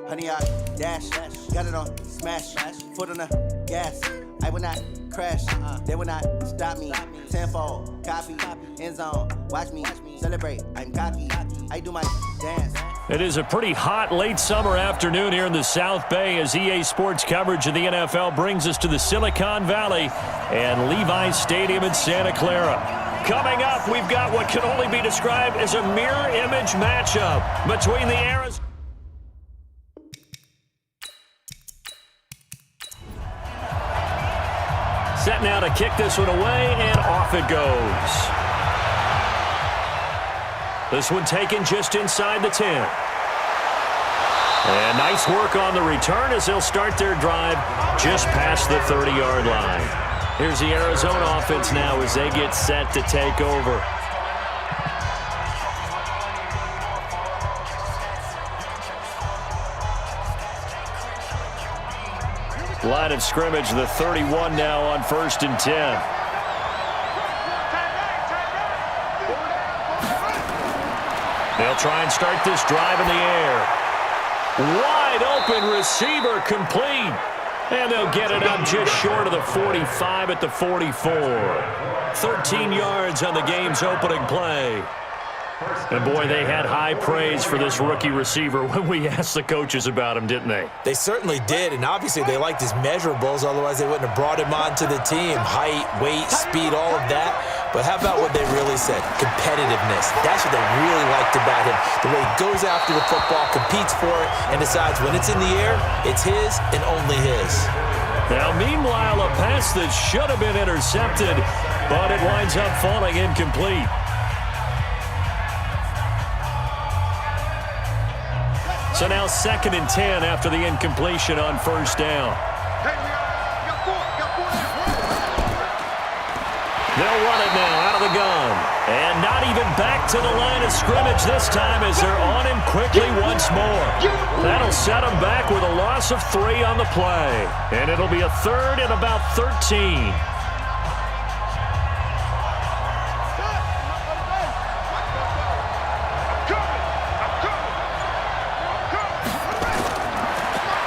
Honey, I dash, got it on, smash, foot on the gas. I will not crash, they will not stop me. Tenfold, copy, end zone, watch me celebrate. I'm cocky, I do my dance. It is a pretty hot late summer afternoon here in the South Bay as EA Sports coverage of the NFL brings us to the Silicon Valley and Levi's Stadium in Santa Clara. Coming up, we've got what can only be described as a mirror image matchup between the Arizona. Set now to kick this one away, and off it goes. This one taken just inside the 10. And nice work on the return as they'll start their drive just past the 30-yard line. Here's the Arizona offense now as they get set to take over. Line of scrimmage, the 31 now on 1st and 10. They'll try and start this drive in the air. Wide open receiver complete. And they'll get it up just short of the 45 at the 44. 13 yards on the game's opening play. And, boy, they had high praise for this rookie receiver when we asked the coaches about him, didn't they? They certainly did, and obviously they liked his measurables, otherwise they wouldn't have brought him onto the team. Height, weight, speed, all of that. But how about what they really said? Competitiveness. That's what they really liked about him. The way he goes after the football, competes for it, and decides when it's in the air, it's his and only his. Now, meanwhile, a pass that should have been intercepted, but it winds up falling incomplete. So now 2nd and 10 after the incompletion on 1st down. They'll run it now out of the gun. And not even back to the line of scrimmage this time as they're on him quickly once more. That'll set him back with a loss of 3 on the play. And it'll be a 3rd and about 13.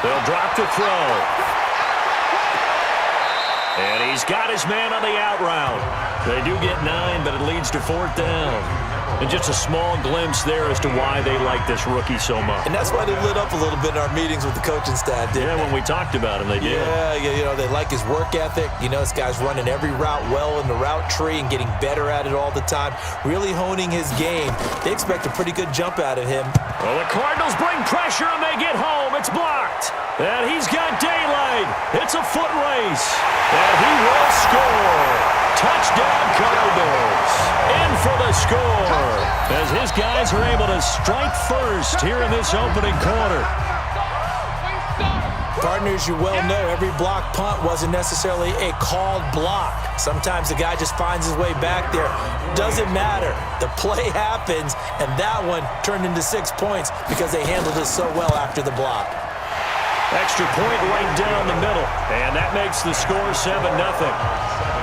They'll drop to throw. And he's got his man on the out route. They do get 9, but it leads to 4th down. And just a small glimpse there as to why they like this rookie so much. And that's why they lit up a little bit in our meetings with the coaching staff, didn't they? When we talked about him, they did. Yeah, they like his work ethic. This guy's running every route well in the route tree and getting better at it all the time, really honing his game. They expect a pretty good jump out of him. Well, the Cardinals bring pressure and they get home. It's blocked. And he's got daylight. It's a foot race. And he will score. Touchdown Cardinals. In for the score as his guys are able to strike first here in this opening quarter. Partners, you well know every block punt wasn't necessarily a called block. Sometimes the guy just finds his way back there. Doesn't matter. The play happens, and that one turned into 6 points because they handled it so well after the block. Extra point right down the middle, and that makes the score 7-0.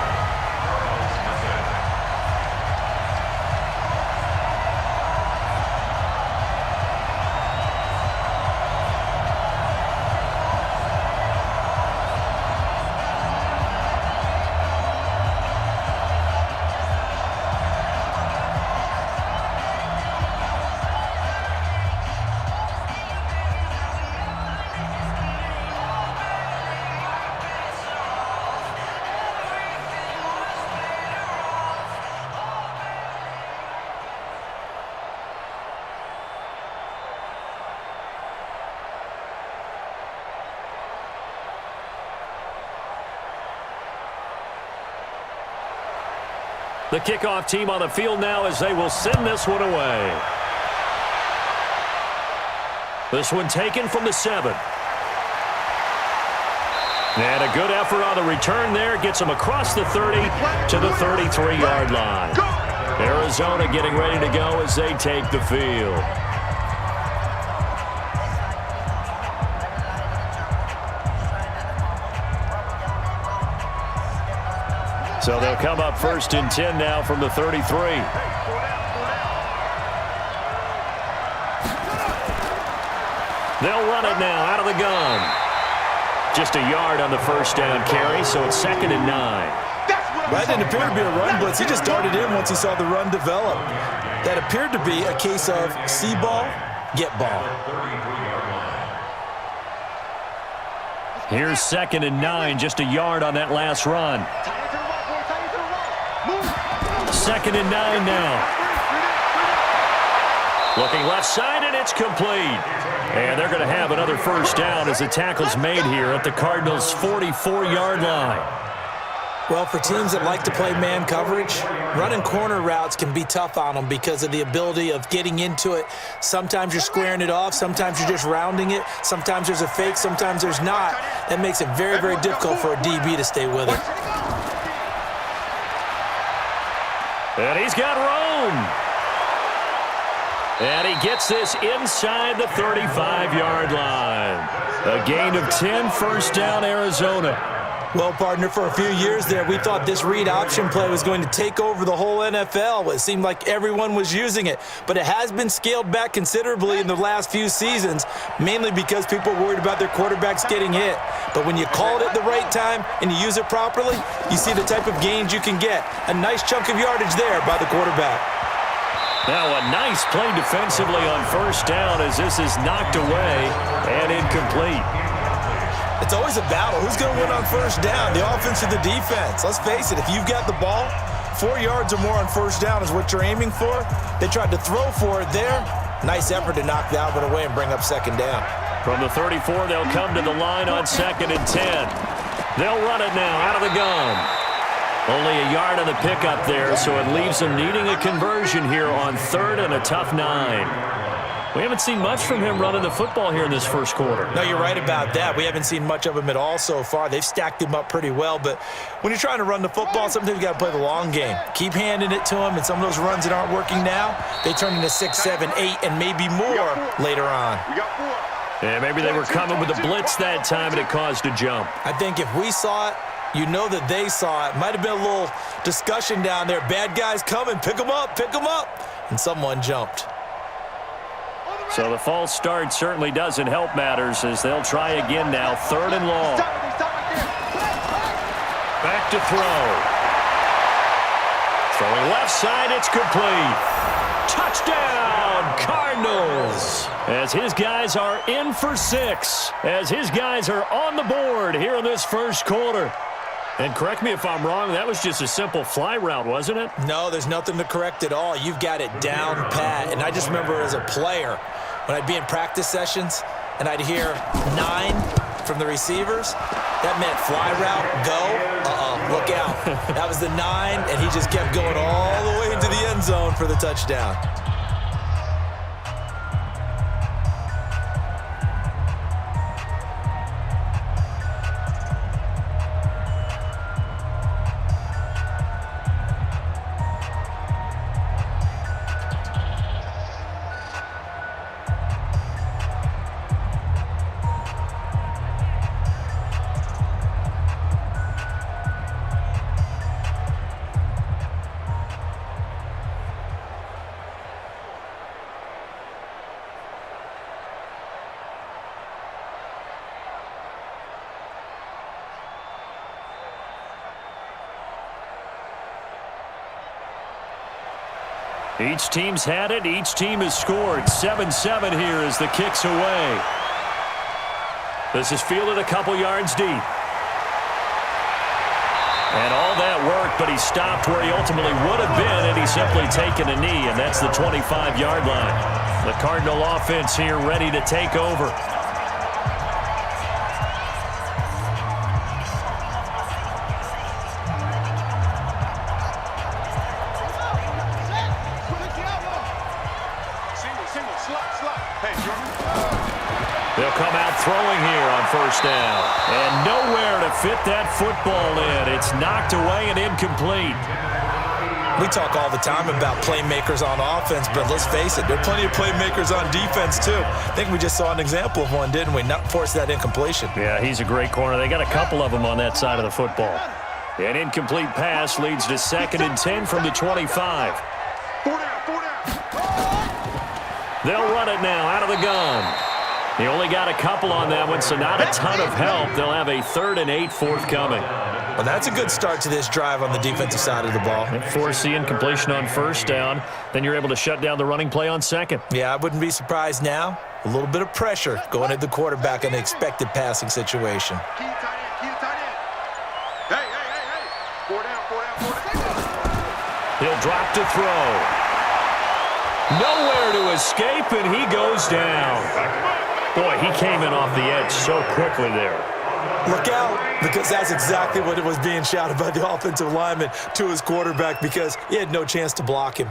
The kickoff team on the field now as they will send this one away. This one taken from the 7. And a good effort on the return there. Gets them across the 30 to the 33-yard line. Arizona getting ready to go as they take the field. So they'll come up 1st and 10 now from the 33. They'll run it now out of the gun. Just a yard on the first down carry, so it's 2nd and 9. That didn't appear to be a run blitz. He just darted in once he saw the run develop. That appeared to be a case of see ball, get ball. Here's 2nd and 9, just a yard on that last run. 2nd and 9 now. Looking left side, and it's complete. And they're going to have another first down as the tackle's made here at the Cardinals' 44-yard line. Well, for teams that like to play man coverage, running corner routes can be tough on them because of the ability of getting into it. Sometimes you're squaring it off. Sometimes you're just rounding it. Sometimes there's a fake. Sometimes there's not. That makes it very, very difficult for a DB to stay with it. And he's got room. And he gets this inside the 35-yard line. A gain of 10, first down, Arizona. Well, partner, for a few years there, we thought this read option play was going to take over the whole NFL. It seemed like everyone was using it, but it has been scaled back considerably in the last few seasons, mainly because people are worried about their quarterbacks getting hit. But when you call it at the right time and you use it properly, you see the type of gains you can get. A nice chunk of yardage there by the quarterback. Now a nice play defensively on first down as this is knocked away and incomplete. It's always a battle. Who's going to win on first down, the offense or the defense? Let's face it, if you've got the ball, 4 yards or more on first down is what you're aiming for. They tried to throw for it there. Nice effort to knock the Albert away and bring up second down. From the 34, they'll come to the line on 2nd and 10. They'll run it now out of the gun. Only a yard on the pickup there, so it leaves them needing a conversion here on 3rd and a tough 9. We haven't seen much from him running the football here in this first quarter. No, you're right about that. We haven't seen much of him at all so far. They've stacked him up pretty well, but when you're trying to run the football, sometimes you got to play the long game. Keep handing it to him, and some of those runs that aren't working now, they turn into 6, 7, 8, and maybe more later on. Yeah, maybe they were coming with a blitz that time, and it caused a jump. I think if we saw it, you know that they saw it. Might have been a little discussion down there. Bad guys coming. Pick them up. Pick them up. And someone jumped. So the false start certainly doesn't help matters as they'll try again now. 3rd and long. Back to throw. Throwing left side, it's complete. Touchdown, Cardinals. As his guys are in for 6. As his guys are on the board here in this first quarter. And correct me if I'm wrong, that was just a simple fly route, wasn't it? No, there's nothing to correct at all. You've got it down pat. And I just remember as a player, when I'd be in practice sessions and I'd hear 9 from the receivers, that meant fly route, go, look out. That was the 9, and he just kept going all the way into the end zone for the touchdown. Each team's had it. Each team has scored. 7-7 here as the kick's away. This is fielded a couple yards deep. And all that work, but he stopped where he ultimately would have been, and he's simply taken a knee, and that's the 25-yard line. The Cardinal offense here ready to take over. They'll come out throwing here on first down. And nowhere to fit that football in. It's knocked away and incomplete. We talk all the time about playmakers on offense, but let's face it, there are plenty of playmakers on defense too. I think we just saw an example of one, didn't we? Not force that incompletion. Yeah, he's a great corner. They got a couple of them on that side of the football. An incomplete pass leads to 2nd and 10 from the 25. They'll run it now out of the gun. He only got a couple on that one, so not a ton of help. They'll have a 3rd and 8 forthcoming. Well, that's a good start to this drive on the defensive side of the ball. Forcing completion on 1st down. Then you're able to shut down the running play on 2nd. Yeah, I wouldn't be surprised now. A little bit of pressure going at the quarterback in an expected passing situation. Hey. 4 down. He'll drop to throw. Nowhere to escape, and he goes down. Boy, he came in off the edge so quickly there. Look out, because that's exactly what it was being shouted by the offensive lineman to his quarterback, because he had no chance to block him.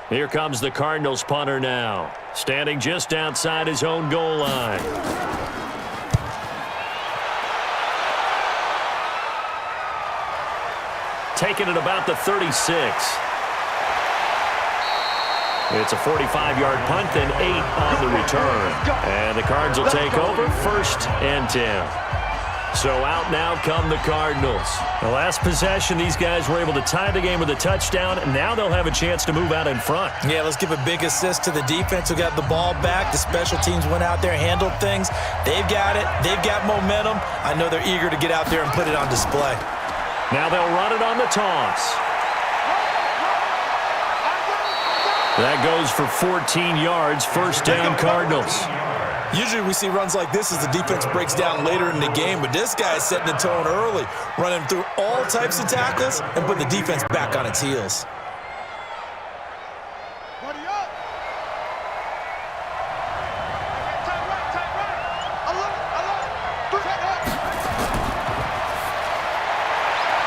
Here comes the Cardinals punter now, standing just outside his own goal line. Taking it about the 36. It's a 45-yard punt, then 8 on the return. And the Cards will take over 1st and 10. So out now come the Cardinals. The last possession, these guys were able to tie the game with a touchdown, and now they'll have a chance to move out in front. Yeah, let's give a big assist to the defense who got the ball back. The special teams went out there, handled things. They've got it. They've got momentum. I know they're eager to get out there and put it on display. Now they'll run it on the toss. That goes for 14 yards, 1st down Cardinals. Usually we see runs like this as the defense breaks down later in the game, but this guy is setting the tone early, running through all types of tackles and putting the defense back on its heels.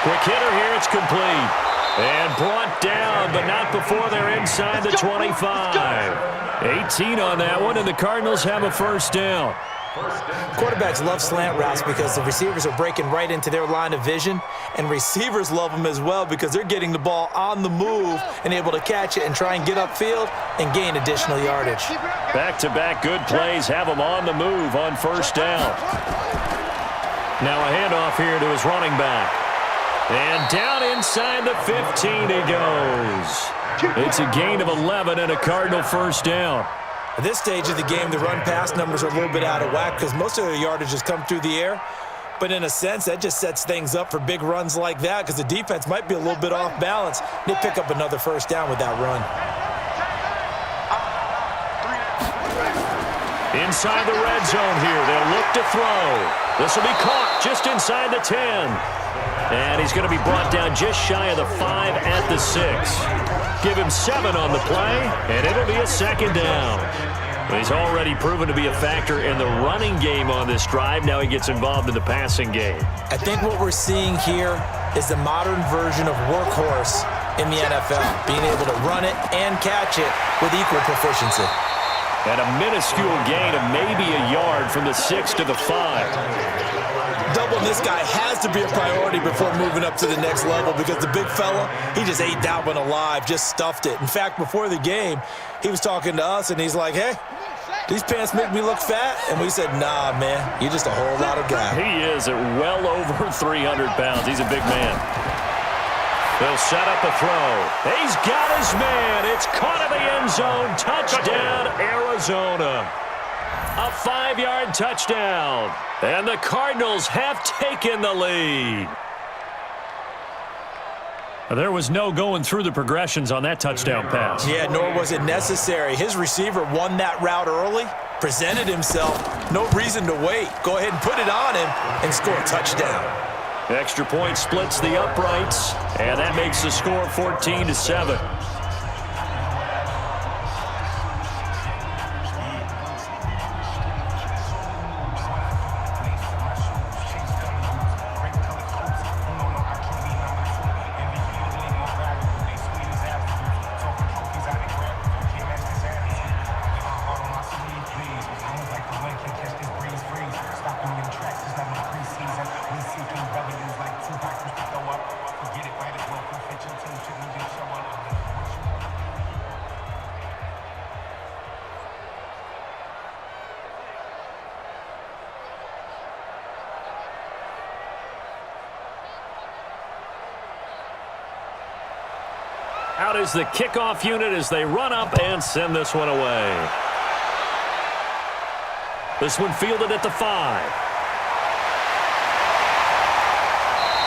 Quick hitter here, it's complete. And brought down, but not before they're inside the 25. 18 on that one, and the Cardinals have a 1st down. Quarterbacks love slant routes because the receivers are breaking right into their line of vision, and receivers love them as well because they're getting the ball on the move and able to catch it and try and get upfield and gain additional yardage. Back-to-back good plays have them on the move on 1st down. Now a handoff here to his running back. And down inside the 15 he goes. It's a gain of 11 and a Cardinal 1st down. At this stage of the game, the run-pass numbers are a little bit out of whack because most of the yardage has come through the air. But in a sense, that just sets things up for big runs like that because the defense might be a little bit off balance. They pick up another 1st down with that run. Inside the red zone here, they'll look to throw. This will be caught just inside the 10. And he's going to be brought down just shy of the 5 at the 6. Give him 7 on the play, and it'll be a 2nd down. He's already proven to be a factor in the running game on this drive. Now he gets involved in the passing game. I think what we're seeing here is the modern version of workhorse in the NFL, being able to run it and catch it with equal proficiency. And a minuscule gain of maybe a yard from the 6 to the 5. Doubling this guy has to be a priority before moving up to the next level because the big fella, he just ate that one alive, just stuffed it. In fact, before the game, he was talking to us, and he's like, hey, these pants make me look fat? And we said, nah, man, you're just a whole lot of guy. He is at well over 300 pounds. He's a big man. They'll set up a throw. He's got his man. It's caught in the end zone. Touchdown, Arizona. A 5-yard touchdown. And the Cardinals have taken the lead. There was no going through the progressions on that touchdown pass. Yeah, nor was it necessary. His receiver won that route early, presented himself. No reason to wait. Go ahead and put it on him and score a touchdown. Extra point splits the uprights, and that makes the score 14-7. Out is the kickoff unit as they run up and send this one away. This one fielded at the 5.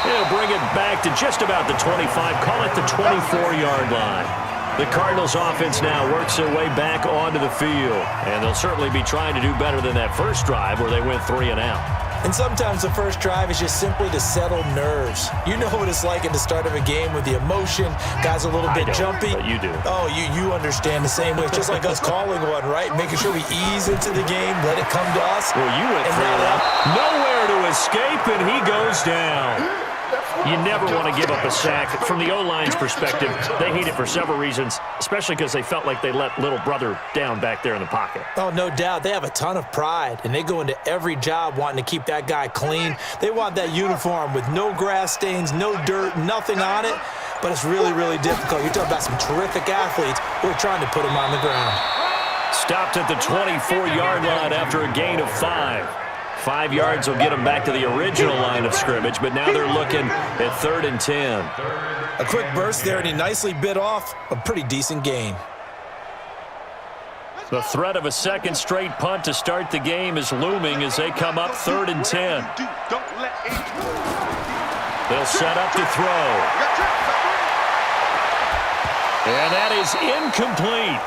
He'll bring it back to just about the 25, call it the 24-yard line. The Cardinals offense now works their way back onto the field, and they'll certainly be trying to do better than that first drive where they went 3 and out. And sometimes the first drive is just simply to settle nerves. You know what it's like at the start of a game with the emotion, guys a little bit jumpy. But you do. Oh, you understand the same way. It's just like us calling one, right? Making sure we ease into the game, let it come to us. Well, you went through that. Nowhere to escape, and he goes down. You never want to give up a sack. From the O-line's perspective, they hate it for several reasons, especially because they felt like they let little brother down back there in the pocket. Oh, no doubt. They have a ton of pride, and they go into every job wanting to keep that guy clean. They want that uniform with no grass stains, no dirt, nothing on it, but it's really, really difficult. You're talking about some terrific athletes who are trying to put him on the ground. Stopped at the 24-yard line after a gain of 5. 5 yards will get them back to the original line of scrimmage, but now they're looking at 3rd and 10. A quick burst there, and he nicely bit off a pretty decent gain. The threat of a second straight punt to start the game is looming as they come up 3rd and 10. They'll set up to throw. And that is incomplete.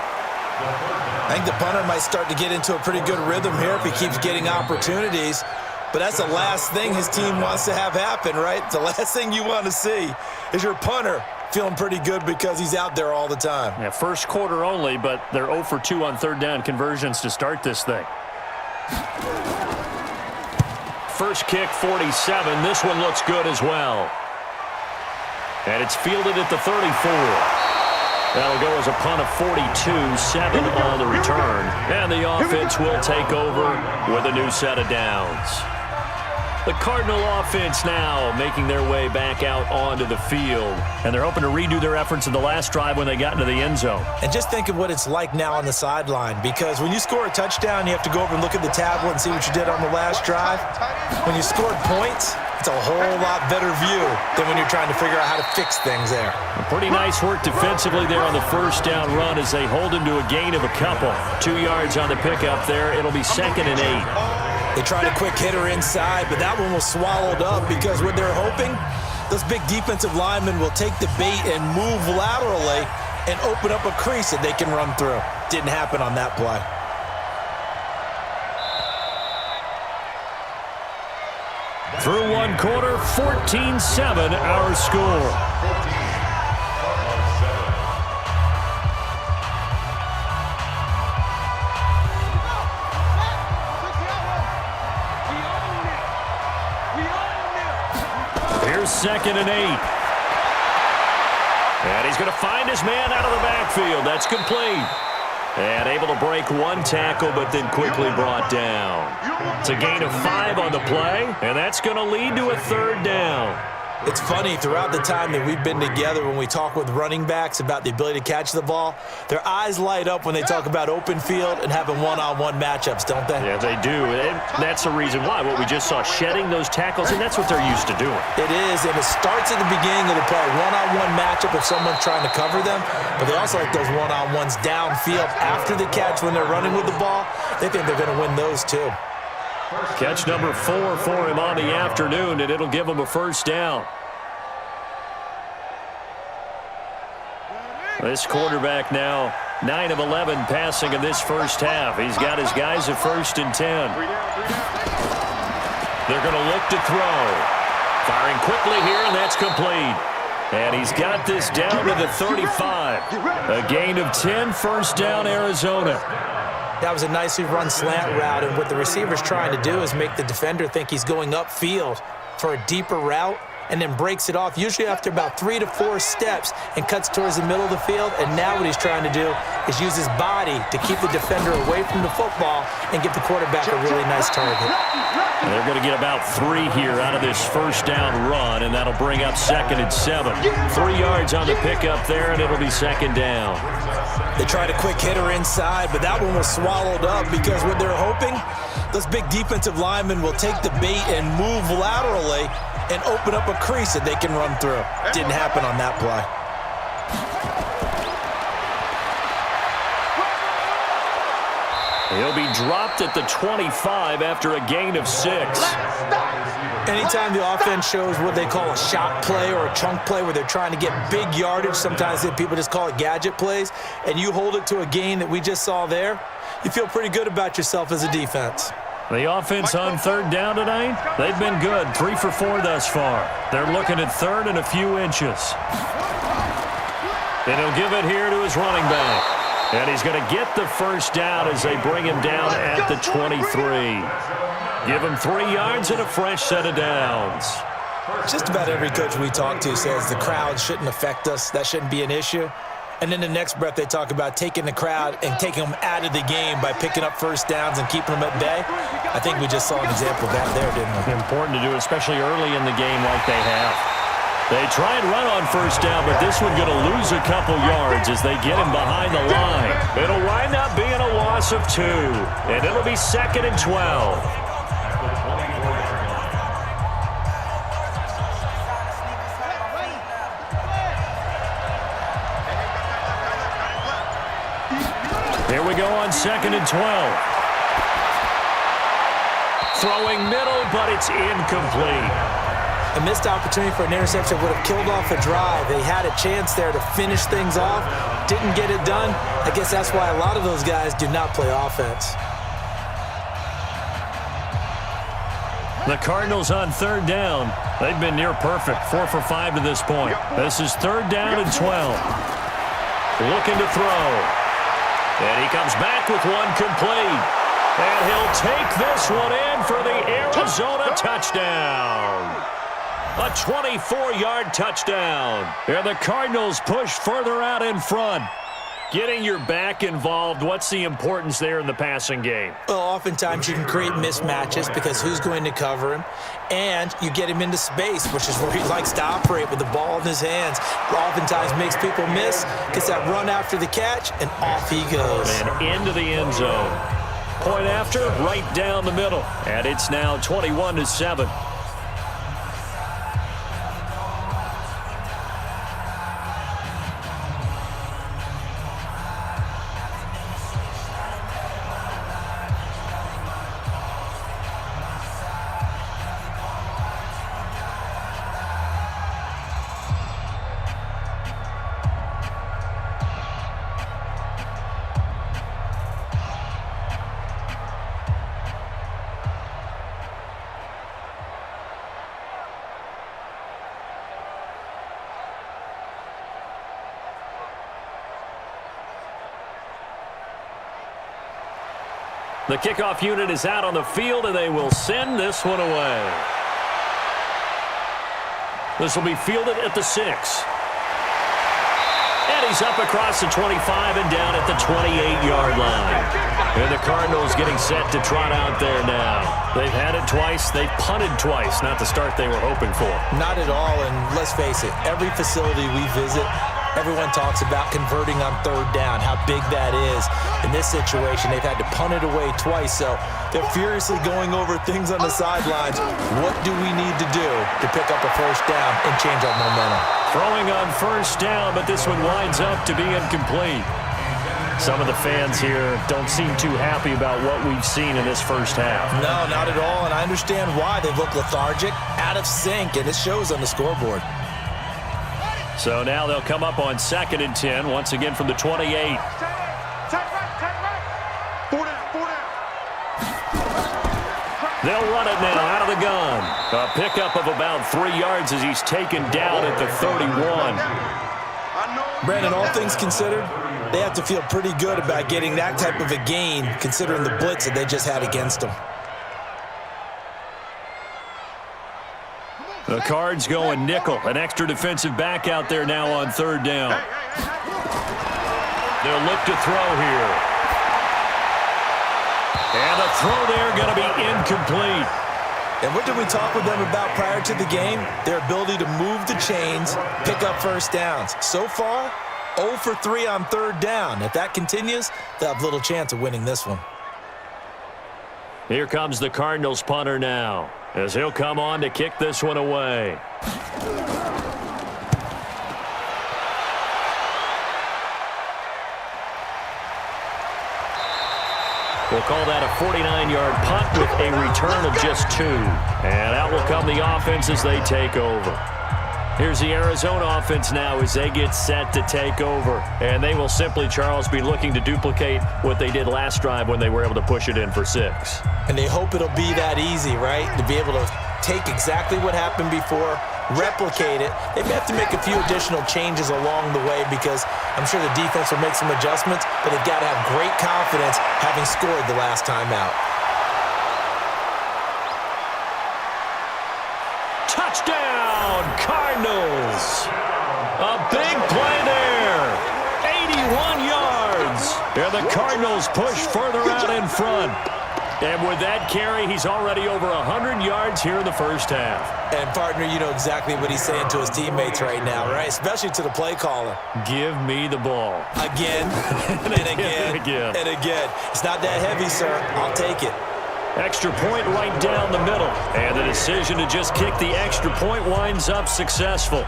I think the punter might start to get into a pretty good rhythm here if he keeps getting opportunities. But that's the last thing his team wants to have happen, right? The last thing you want to see is your punter feeling pretty good because he's out there all the time. Yeah, first quarter only, but they're 0 for 2 on 3rd down conversions to start this thing. First kick, 47. This one looks good as well. And it's fielded at the 34. That'll go as a punt of 42, 7 on the return. And the offense will take over with a new set of downs. The Cardinal offense now making their way back out onto the field. And they're hoping to redo their efforts in the last drive when they got into the end zone. And just think of what it's like now on the sideline, because when you score a touchdown, you have to go over and look at the tablet and see what you did on the last drive. When you scored points, it's a whole lot better view than when you're trying to figure out how to fix things there. Pretty nice work defensively there on the first down run as they hold him to a gain of a couple. 2 yards on the pickup there. It'll be 2nd and 8. They tried a quick hitter inside, but that one was swallowed up because what they're hoping, those big defensive linemen will take the bait and move laterally and open up a crease that they can run through. Didn't happen on that play. Through one quarter, 14-7 our score. Here's 2nd and 8. And he's going to find his man out of the backfield. That's complete. And able to break one tackle, but then quickly brought down. It's a gain of 5 on the play, and that's going to lead to a 3rd down. It's funny, throughout the time that we've been together, when we talk with running backs about the ability to catch the ball, their eyes light up when they talk about open field and having one-on-one matchups, don't they? Yeah, they do. And that's the reason why. What we just saw, shedding those tackles, and that's what they're used to doing. It is, and it starts at the beginning of the play. One-on-one matchup if someone's trying to cover them, but they also like those one-on-ones downfield after the catch when they're running with the ball. They think they're going to win those too. Catch number 4 for him on the afternoon, and it'll give him a 1st down. This quarterback now 9 of 11 passing in this first half. He's got his guys at 1st and 10. They're going to look to throw. Firing quickly here, and that's complete. And he's got this down to the 35. A gain of 10, 1st down, Arizona. That was a nicely run slant route, and what the receiver's trying to do is make the defender think he's going upfield for a deeper route, and then breaks it off, usually after about 3 to 4 steps, and cuts towards the middle of the field. And now what he's trying to do is use his body to keep the defender away from the football and give the quarterback a really nice target. And they're going to get about 3 here out of this 1st down run, and that'll bring up 2nd and 7. 3 yards on the pickup there, and it'll be 2nd down. They tried a quick hitter inside, but that one was swallowed up because what they're hoping, those big defensive linemen will take the bait and move laterally and open up a crease that they can run through. Didn't happen on that play. He'll be dropped at the 25 after a gain of 6. Anytime the offense shows what they call a shot play or a chunk play where they're trying to get big yardage, sometimes people just call it gadget plays, and you hold it to a gain that we just saw there, you feel pretty good about yourself as a defense. The offense on third down tonight, they've been good, 3 for 4 thus far. They're looking at third and a few inches. And he'll give it here to his running back. And he's going to get the first down as they bring him down at the 23. Give him 3 yards and a fresh set of downs. Just about every coach we talk to says the crowd shouldn't affect us. That shouldn't be an issue. And then the next breath they talk about taking the crowd and taking them out of the game by picking up first downs and keeping them at bay. I think we just saw an example of that there, didn't we? Important to do, especially early in the game like they have. They try and run on first down, but this one going to lose a couple yards as they get him behind the line. It'll wind up being a loss of 2, and it'll be 2nd and 12. Here we go on 2nd and 12. Throwing middle, but it's incomplete. A missed opportunity for an interception would have killed off a drive. They had a chance there to finish things off. Didn't get it done. I guess that's why a lot of those guys do not play offense. The Cardinals on third down. They've been near perfect, 4 for 5 to this point. This is 3rd down and 12. Looking to throw. And he comes back with one complete. And he'll take this one in for the Arizona touchdown. A 24-yard touchdown. And the Cardinals push further out in front. Getting your back involved, what's the importance there in the passing game? Well, oftentimes you can create mismatches because who's going to cover him? And you get him into space, which is where he likes to operate with the ball in his hands. Oftentimes makes people miss, gets that run after the catch, and off he goes. And into the end zone. Point after, right down the middle. And it's now 21-7. The kickoff unit is out on the field, and they will send this one away. This will be fielded at the 6. And he's up across the 25 and down at the 28-yard line. And the Cardinals getting set to trot out there now. They've had it twice. They've punted twice. Not the start they were hoping for. Not at all, and let's face it, every facility we visit, everyone talks about converting on third down, how big that is. In this situation, they've had to punt it away twice, so they're furiously going over things on the sidelines. What do we need to do to pick up a first down and change our momentum? Throwing on first down, but this one winds up to be incomplete. Some of the fans here don't seem too happy about what we've seen in this first half. No, not at all, and I understand why. They look lethargic, out of sync, and it shows on the scoreboard. So now they'll come up on 2nd and 10, once again from the 28. They'll run it now out of the gun. A pickup of about 3 yards as he's taken down at the 31. Brandon, all things considered, they have to feel pretty good about getting that type of a gain considering the blitz that they just had against them. The Cards going nickel. An extra defensive back out there now on third down. They'll look to throw here. And the throw there going to be incomplete. And what did we talk with them about prior to the game? Their ability to move the chains, pick up first downs. So far, 0 for 3 on third down. If that continues, they'll have little chance of winning this one. Here comes the Cardinals punter now, as he'll come on to kick this one away. We'll call that a 49-yard punt with a return of just 2. And out will come the offense as they take over. Here's the Arizona offense now as they get set to take over. And they will simply, Charles, be looking to duplicate what they did last drive when they were able to push it in for 6. And they hope it'll be that easy, right? To be able to take exactly what happened before, replicate it. They may have to make a few additional changes along the way because I'm sure the defense will make some adjustments, but they've got to have great confidence having scored the last time out. Touchdown, Cardinals! A big play there. 81 yards. And the Cardinals push further out in front. And with that carry, he's already over 100 yards here in the first half. And, partner, you know exactly what he's saying to his teammates right now, right? Especially to the play caller. Give me the ball. Again, and again, and again. It's not that heavy, sir. I'll take it. Extra point right down the middle. And the decision to just kick the extra point winds up successful.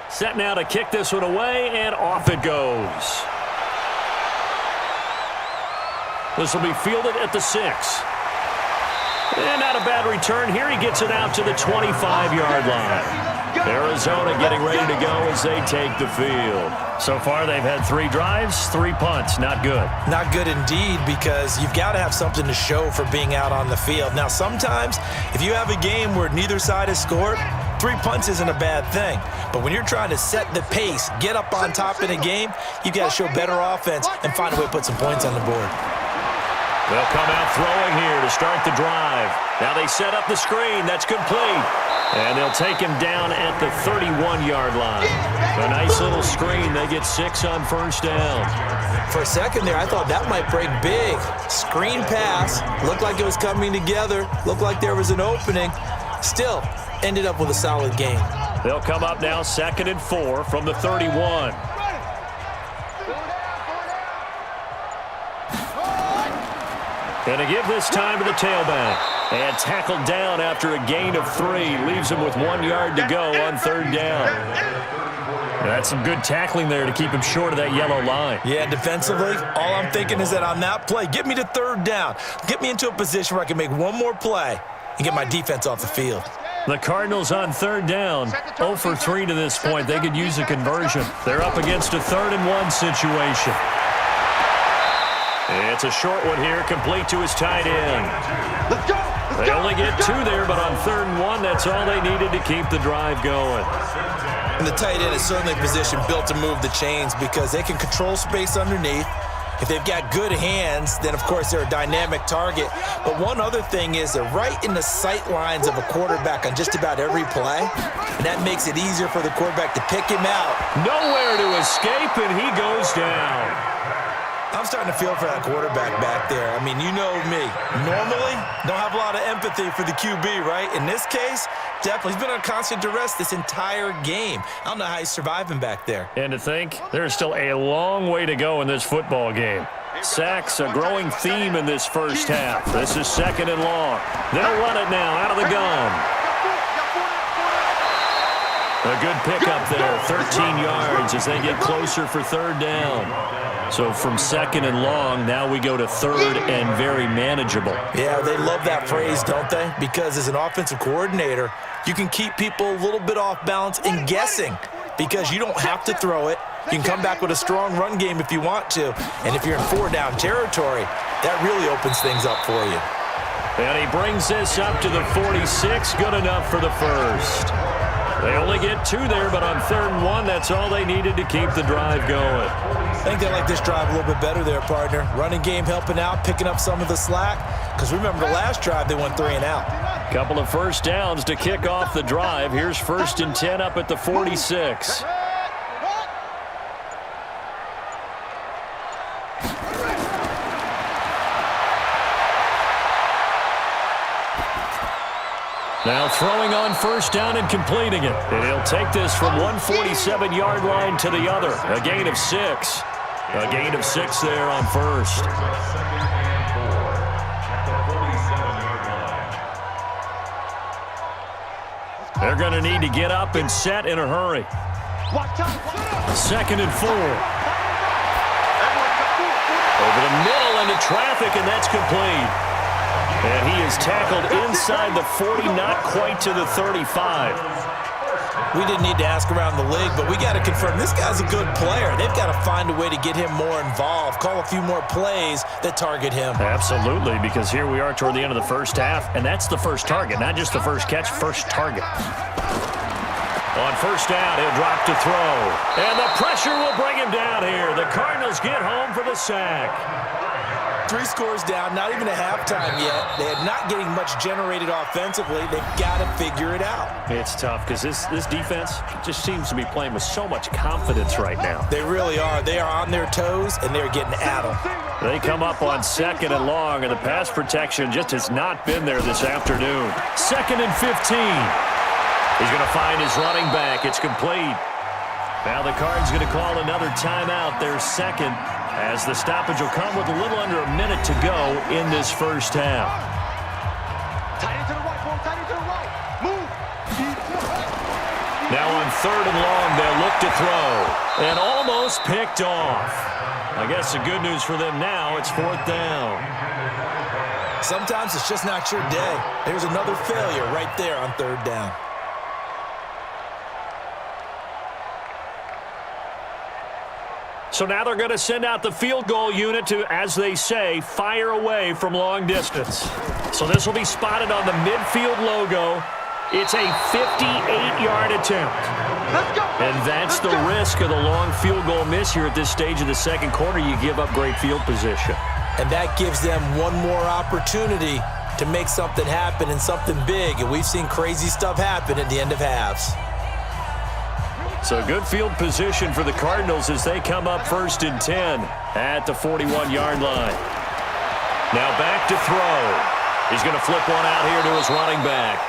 Set now to kick this one away, and off it goes. This will be fielded at the 6. And not a bad return here. He gets it out to the 25-yard line. Arizona getting ready to go as they take the field. So far, they've had 3 drives, 3 punts. Not good. Not good indeed, because you've got to have something to show for being out on the field. Now, sometimes, if you have a game where neither side has scored, 3 punts isn't a bad thing. But when you're trying to set the pace, get up on top in a game, you've got to show better offense and find a way to put some points on the board. They'll come out throwing here to start the drive. Now they set up the screen. That's complete. And they'll take him down at the 31-yard line. A nice little screen. They get 6 on first down. For a second there, I thought that might break big. Screen pass. Looked like it was coming together. Looked like there was an opening. Still, ended up with a solid game. They'll come up now 2nd and 4 from the 31. And to give this time to the tailback. And tackled down after a gain of 3. Leaves him with 1 yard to go on 3rd down. That's some good tackling there to keep him short of that yellow line. Yeah, defensively, all I'm thinking is that on that play, get me to 3rd down. Get me into a position where I can make one more play and get my defense off the field. The Cardinals on 3rd down, 0 for 3 to this point. They could use a conversion. They're up against a 3rd and 1 situation. It's a short one here, complete to his tight end. They only get 2 there, but on 3rd and 1, that's all they needed to keep the drive going. And the tight end is certainly a position built to move the chains because they can control space underneath. If they've got good hands, then, of course, they're a dynamic target. But one other thing is they're right in the sight lines of a quarterback on just about every play. And that makes it easier for the quarterback to pick him out. Nowhere to escape, and he goes down. I'm starting to feel for that quarterback back there. I mean, you know me. Normally, don't have a lot of empathy for the QB, right? In this case, definitely. He's been on constant duress this entire game. I don't know how he's surviving back there. And to think, there's still a long way to go in this football game. Sacks, a growing theme in this first half. This is 2nd and long. They'll run it now out of the gun. A good pickup there, 13 yards as they get closer for 3rd down. So from 2nd and long, now we go to 3rd and very manageable. Yeah, they love that phrase, don't they? Because as an offensive coordinator, you can keep people a little bit off balance and guessing because you don't have to throw it. You can come back with a strong run game if you want to. And if you're in 4-down territory, that really opens things up for you. And he brings this up to the 46. Good enough for the first. They only get 2 there, but on 3rd and 1, that's all they needed to keep the drive going. I think they like this drive a little bit better there, partner. Running game helping out, picking up some of the slack. Because remember, the last drive, they went 3 and out. Couple of first downs to kick off the drive. Here's 1st and 10 up at the 46. Now throwing on 1st down and completing it. And he'll take this from 147-yard line to the other. A gain of 6. A gain of 6 there on 1st. They're going to need to get up and set in a hurry. 2nd and 4. Over the middle into traffic, and that's complete. And he is tackled inside the 40, not quite to the 35. We didn't need to ask around the league, but we got to confirm this guy's a good player. They've got to find a way to get him more involved, call a few more plays that target him. Absolutely, because here we are toward the end of the first half, and that's the first target, not just the first catch, first target. On 1st down, he'll drop to throw. And the pressure will bring him down here. The Cardinals get home for the sack. 3 scores down, not even a halftime yet. They are not getting much generated offensively. They've got to figure it out. It's tough because this defense just seems to be playing with so much confidence right now. They really are. They are on their toes, and they're getting at them. They come up on 2nd and long, and the pass protection just has not been there this afternoon. 2nd and 15. He's going to find his running back. It's complete. Now the Cards going to call another timeout, their 2nd, as the stoppage will come with a little under a minute to go in this first half. Now on 3rd and long, they'll look to throw. And almost picked off. I guess the good news for them now, it's 4th down. Sometimes it's just not your day. There's another failure right there on 3rd down. So now they're going to send out the field goal unit to, as they say, fire away from long distance. So this will be spotted on the midfield logo. It's a 58-yard attempt. And that's the risk of the long field goal miss here at this stage of the 2nd quarter. You give up great field position. And that gives them one more opportunity to make something happen and something big. And we've seen crazy stuff happen at the end of halves. So good field position for the Cardinals as they come up 1st and 10 at the 41-yard line. Now back to throw. He's going to flip one out here to his running back.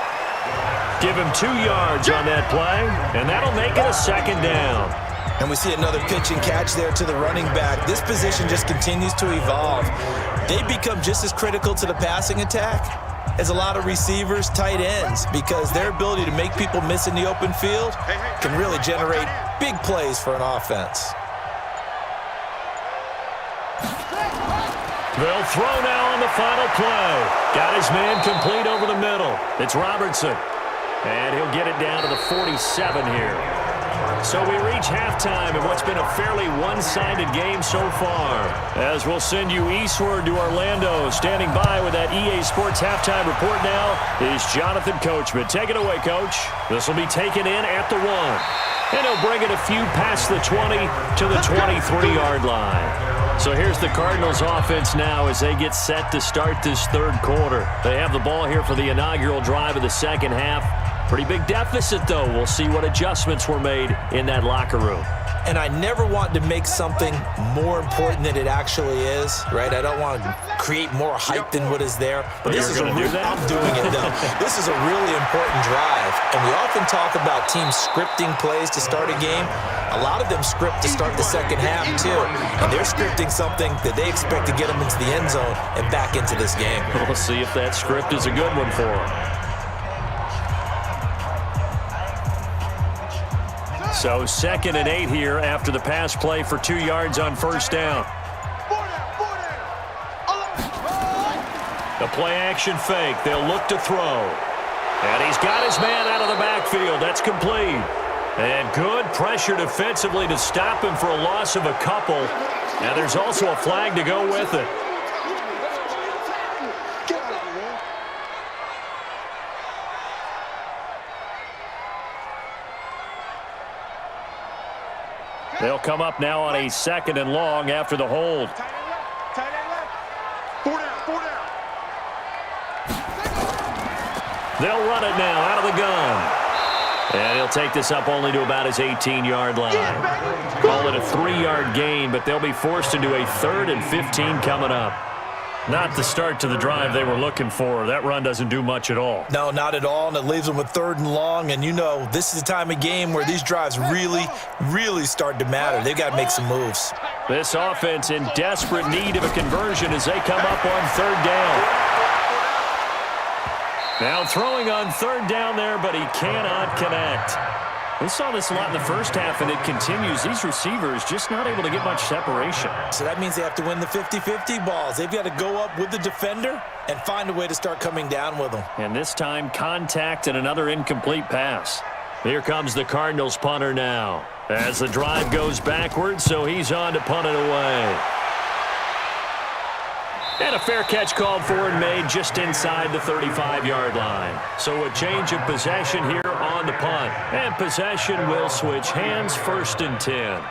Give him 2 yards on that play, and that'll make it a 2nd down. And we see another pitch and catch there to the running back. This position just continues to evolve. They become just as critical to the passing attack as a lot of receivers, tight ends, because their ability to make people miss in the open field can really generate big plays for an offense. They'll throw now on the final play. Got his man complete over the middle. It's Robertson. And he'll get it down to the 47 here. So we reach halftime in what's been a fairly one-sided game so far. As we'll send you eastward to Orlando. Standing by with that EA Sports halftime report now is Jonathan Coachman. Take it away, Coach. This will be taken in at the 1. And he'll bring it a few past the 20 to the 23-yard line. So here's the Cardinals offense now as they get set to start this 3rd quarter. They have the ball here for the inaugural drive of the 2nd half. Pretty big deficit, though. We'll see what adjustments were made in that locker room. And I never want to make something more important than it actually is, right? I don't want to create more hype than what is there. But this is I'm doing it, though. This is a really important drive. And we often talk about teams scripting plays to start a game. A lot of them script to start the 2nd half, too. And they're scripting something that they expect to get them into the end zone and back into this game. We'll see if that script is a good one for them. So 2nd and 8 here after the pass play for 2 yards on 1st down. The play action fake. They'll look to throw. And he's got his man out of the backfield. That's complete. And good pressure defensively to stop him for a loss of a couple. And there's also a flag to go with it. They'll come up now on a 2nd and long after the hold. Tight end left. Tight end left. 4 down. 4 down. They'll run it now out of the gun. And he'll take this up only to about his 18-yard line. Call it a 3-yard gain, but they'll be forced into a 3rd and 15 coming up. Not the start to the drive they were looking for. That run doesn't do much at all. No, not at all, and it leaves them with 3rd and long. And you know, this is the time of game where these drives really, really start to matter. They've got to make some moves. This offense in desperate need of a conversion as they come up on 3rd down. Now throwing on 3rd down there, but he cannot connect. We saw this a lot in the first half, and it continues. These receivers just not able to get much separation. So that means they have to win the 50-50 balls. They've got to go up with the defender and find a way to start coming down with them. And this time, contact and another incomplete pass. Here comes the Cardinals punter now. As the drive goes backwards, so he's on to punt it away. And a fair catch called for and made just inside the 35-yard line. So a change of possession here on the punt. And possession will switch hands, 1st and 10.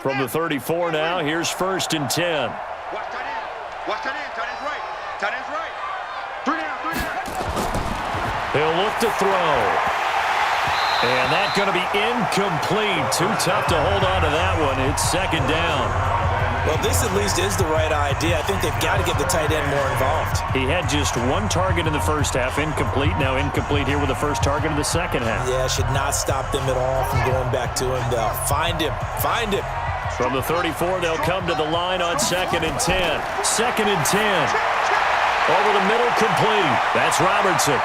From the 34 now, here's 1st and 10. Watch tight end. Watch tight end. Tight end's right. Tight end's right. 3 down. 3 down. He'll look to throw. And that's going to be incomplete. Too tough to hold on to that one. It's 2nd down. Well, this at least is the right idea. I think they've got to get the tight end more involved. He had just 1 target in the first half, incomplete. Now incomplete here with the first target of the second half. Yeah, should not stop them at all from going back to him. They'll find him. Find him. From the 34, they'll come to the line on 2nd and 10. 2nd and 10. Over the middle, complete. That's Robertson.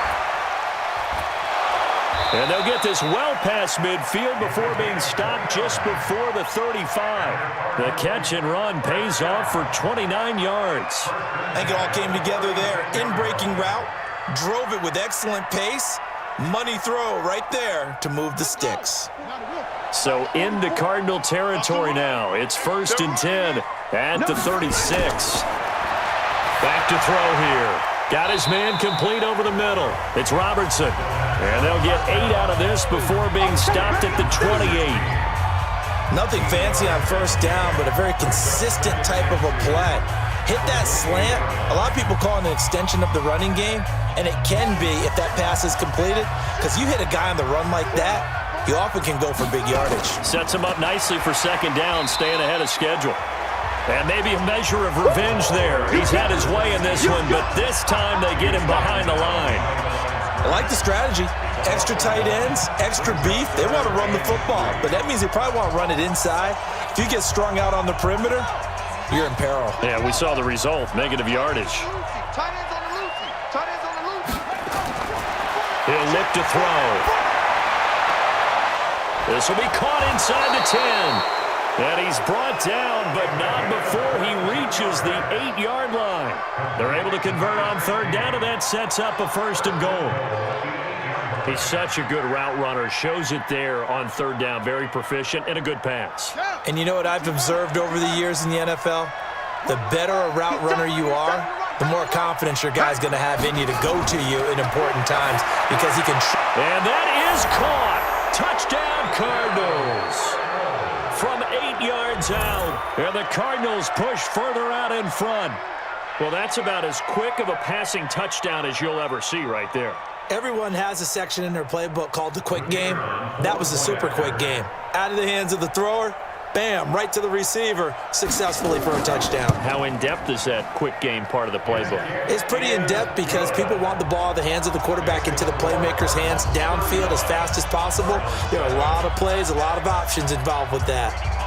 And they'll get this well past midfield before being stopped just before the 35. The catch and run pays off for 29 yards. I think it all came together there. In-breaking route, drove it with excellent pace. Money throw right there to move the sticks. So into Cardinal territory now. It's 1st and 10 at the 36. Back to throw here. Got his man complete over the middle. It's Robertson. And they'll get 8 out of this before being stopped at the 28. Nothing fancy on 1st down, but a very consistent type of a play. Hit that slant. A lot of people call it an extension of the running game, and it can be if that pass is completed, because you hit a guy on the run like that, you often can go for big yardage. Sets him up nicely for 2nd down, staying ahead of schedule. And maybe a measure of revenge there. He's had his way in this one, but this time they get him behind the line. I like the strategy. Extra tight ends, extra beef. They want to run the football, but that means they probably want to run it inside. If you get strung out on the perimeter, you're in peril. Yeah, we saw the result, negative yardage. Tight end's on the loosey. Tight end's on the loosey. He'll look to throw. This will be caught inside the 10. And he's brought down, but not before he reaches the 8-yard line. They're able to convert on 3rd down, and that sets up a 1st and goal. He's such a good route runner. Shows it there on 3rd down. Very proficient and a good pass. And you know what I've observed over the years in the NFL? The better a route runner you are, the more confidence your guy's going to have in you to go to you in important times because he can. And that is caught. Touchdown, Cardinals. From 8 yards out, and the Cardinals push further out in front. Well, that's about as quick of a passing touchdown as you'll ever see right there. Everyone has a section in their playbook called the quick game. That was a super quick game. Out of the hands of the thrower, bam, right to the receiver, successfully for a touchdown. How in-depth is that quick game part of the playbook? It's pretty in-depth because people want the ball out of the hands of the quarterback into the playmaker's hands downfield as fast as possible. There are a lot of plays, a lot of options involved with that.